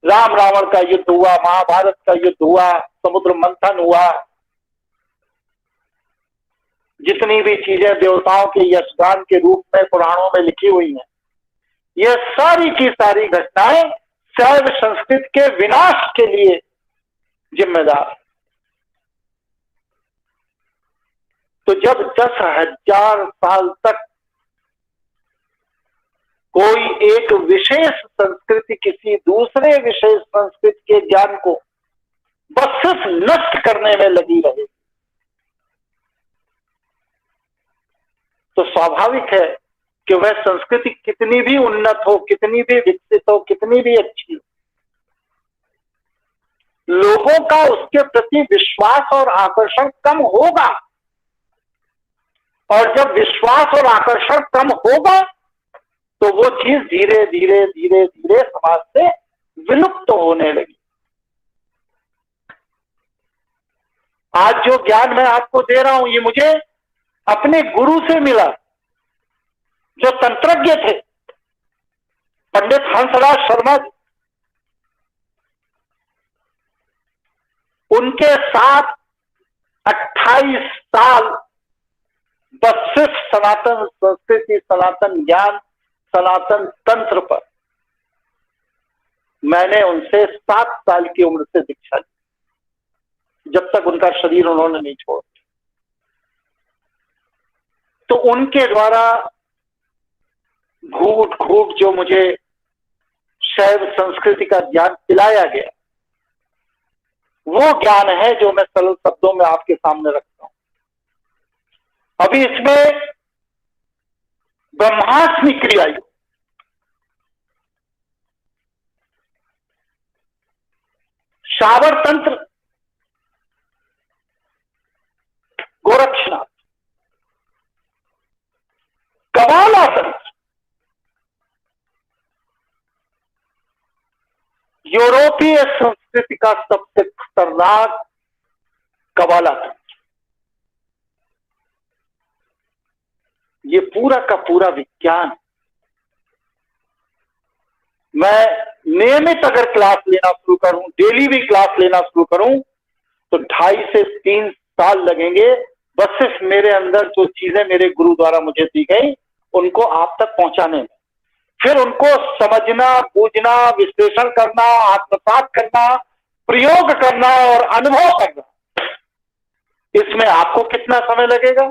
राम रावण का युद्ध हुआ, महाभारत का युद्ध हुआ, समुद्र मंथन हुआ, जितनी भी चीजें देवताओं के यशगान के रूप में पुराणों में लिखी हुई हैं, ये सारी की सारी घटनाएं शैव संस्कृति के विनाश के लिए जिम्मेदार है। तो जब 10,000 साल तक कोई एक विशेष संस्कृति किसी दूसरे विशेष संस्कृति के ज्ञान को बस सिर्फ नष्ट करने में लगी रहे, तो स्वाभाविक है कि वह संस्कृति कितनी भी उन्नत हो, कितनी भी विकसित हो, कितनी भी अच्छी हो, लोगों का उसके प्रति विश्वास और आकर्षण कम होगा। और जब विश्वास और आकर्षण कम होगा तो वो चीज धीरे धीरे धीरे धीरे समाज से विलुप्त होने लगी। आज जो ज्ञान मैं आपको दे रहा हूं ये मुझे अपने गुरु से मिला, जो तंत्रज्ञ थे, पंडित हंसराज शर्मा जी। उनके साथ 28 साल बस सिर्फ सनातन संस्कृति, सनातन ज्ञान, सनातन तंत्र पर मैंने उनसे 7 साल की उम्र से दीक्षा ली, जब तक उनका शरीर उन्होंने नहीं छोड़ा। तो उनके द्वारा घूट घूट जो मुझे शैव संस्कृति का ज्ञान पिलाया गया, वो ज्ञान है जो मैं सरल शब्दों में आपके सामने रखता हूं। अभी इसमें ब्रह्मास्मि क्रिया योग, शावर तंत्र, गोरक्षनाथ, कवाला तंत्र, यूरोपीय संस्कृति का सबसे खतरनाक कवाला तंत्र, ये पूरा का पूरा विज्ञान। मैं नियमित अगर क्लास लेना शुरू करूं, डेली भी क्लास लेना शुरू करूं, तो 2.5 से 3 साल लगेंगे बस सिर्फ मेरे अंदर जो चीजें मेरे गुरु द्वारा मुझे दी गई उनको आप तक पहुंचाने में, फिर उनको समझना, बूझना, विश्लेषण करना, आत्मसात करना, प्रयोग करना और अनुभव करना। इसमें आपको कितना समय लगेगा,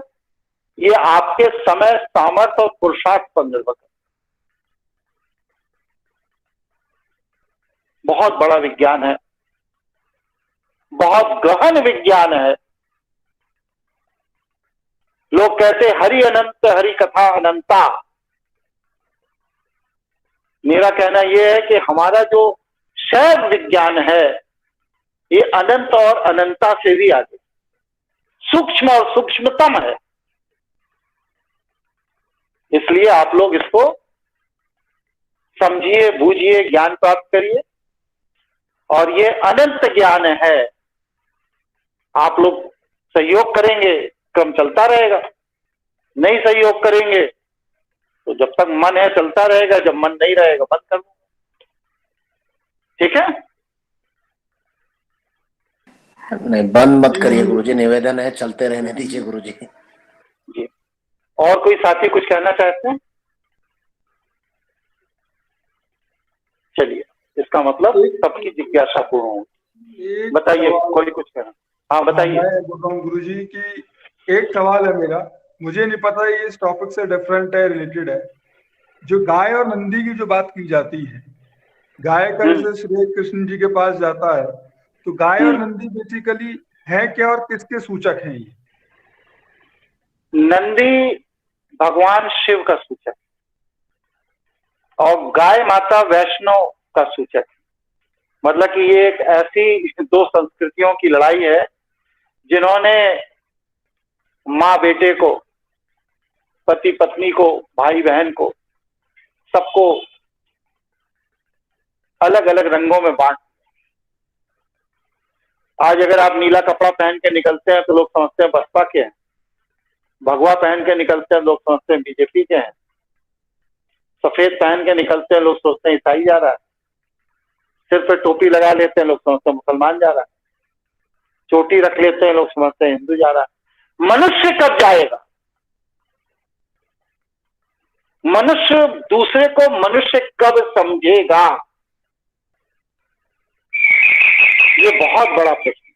ये आपके समय, सामर्थ्य और पुरुषार्थ पर निर्भर है। बहुत बड़ा विज्ञान है, बहुत गहन विज्ञान है। लोग कहते हरि अनंत, हरि कथा अनंता। मेरा कहना यह है कि हमारा जो शैव विज्ञान है ये अनंत और अनंता से भी आगे, सूक्ष्म और सूक्ष्मतम है। इसलिए आप लोग इसको समझिए, बूझिए, ज्ञान प्राप्त करिए। और ये अनंत ज्ञान है। आप लोग सहयोग करेंगे, क्रम चलता रहेगा। नहीं सहयोग करेंगे तो जब तक मन है चलता रहेगा, जब मन नहीं रहेगा बंद कर दो। ठीक है? नहीं, बंद मत करिए गुरुजी, निवेदन है, चलते रहने दीजिए गुरुजी। जी। और कोई साथी कुछ कहना चाहते हैं? चलिए, इसका मतलब सबकी जिज्ञासा पूर्ण होगी। बताइए, कोई कुछ कहना? हाँ बताइए। मैं बोल रहा हूँ गुरुजी की एक सवाल है मेरा, मुझे नहीं पता ये इस टॉपिक से डिफरेंट है, रिलेटेड है। जो गाय और नंदी की जो बात की जाती है, गाय का जैसे श्री कृष्ण जी के पास जाता है, तो गाय और नंदी बेसिकली है क्या और किसके सूचक हैं ये? नंदी भगवान शिव का सूचक और गाय माता वैष्णव का सूचक। मतलब कि ये एक ऐसी 2 संस्कृतियों की लड़ाई है जिन्होंने माँ बेटे को, पति पत्नी को, भाई बहन को, सबको अलग अलग रंगों में बांट। आज अगर आप नीला कपड़ा पहन के निकलते हैं तो लोग समझते हैं बसपा के हैं, भगवा पहन के निकलते हैं लोग समझते हैं बीजेपी के हैं, सफेद पहन के निकलते हैं लोग सोचते हैं ईसाई जा रहा है, सिर पे टोपी लगा लेते हैं लोग समझते हैं मुसलमान जा रहा है, चोटी रख लेते हैं लोग समझते हैं हिंदू जा रहा है। मनुष्य कब जाएगा? मनुष्य दूसरे को मनुष्य कब समझेगा? ये बहुत बड़ा प्रश्न।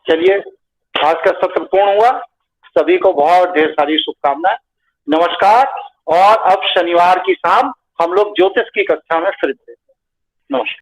चलिए, आज का सत्र पूर्ण हुआ। सभी को बहुत ढेर सारी शुभकामनाएं, नमस्कार। और अब शनिवार की शाम हम लोग ज्योतिष की कक्षा में फिर मिलेंगे। नमस्कार।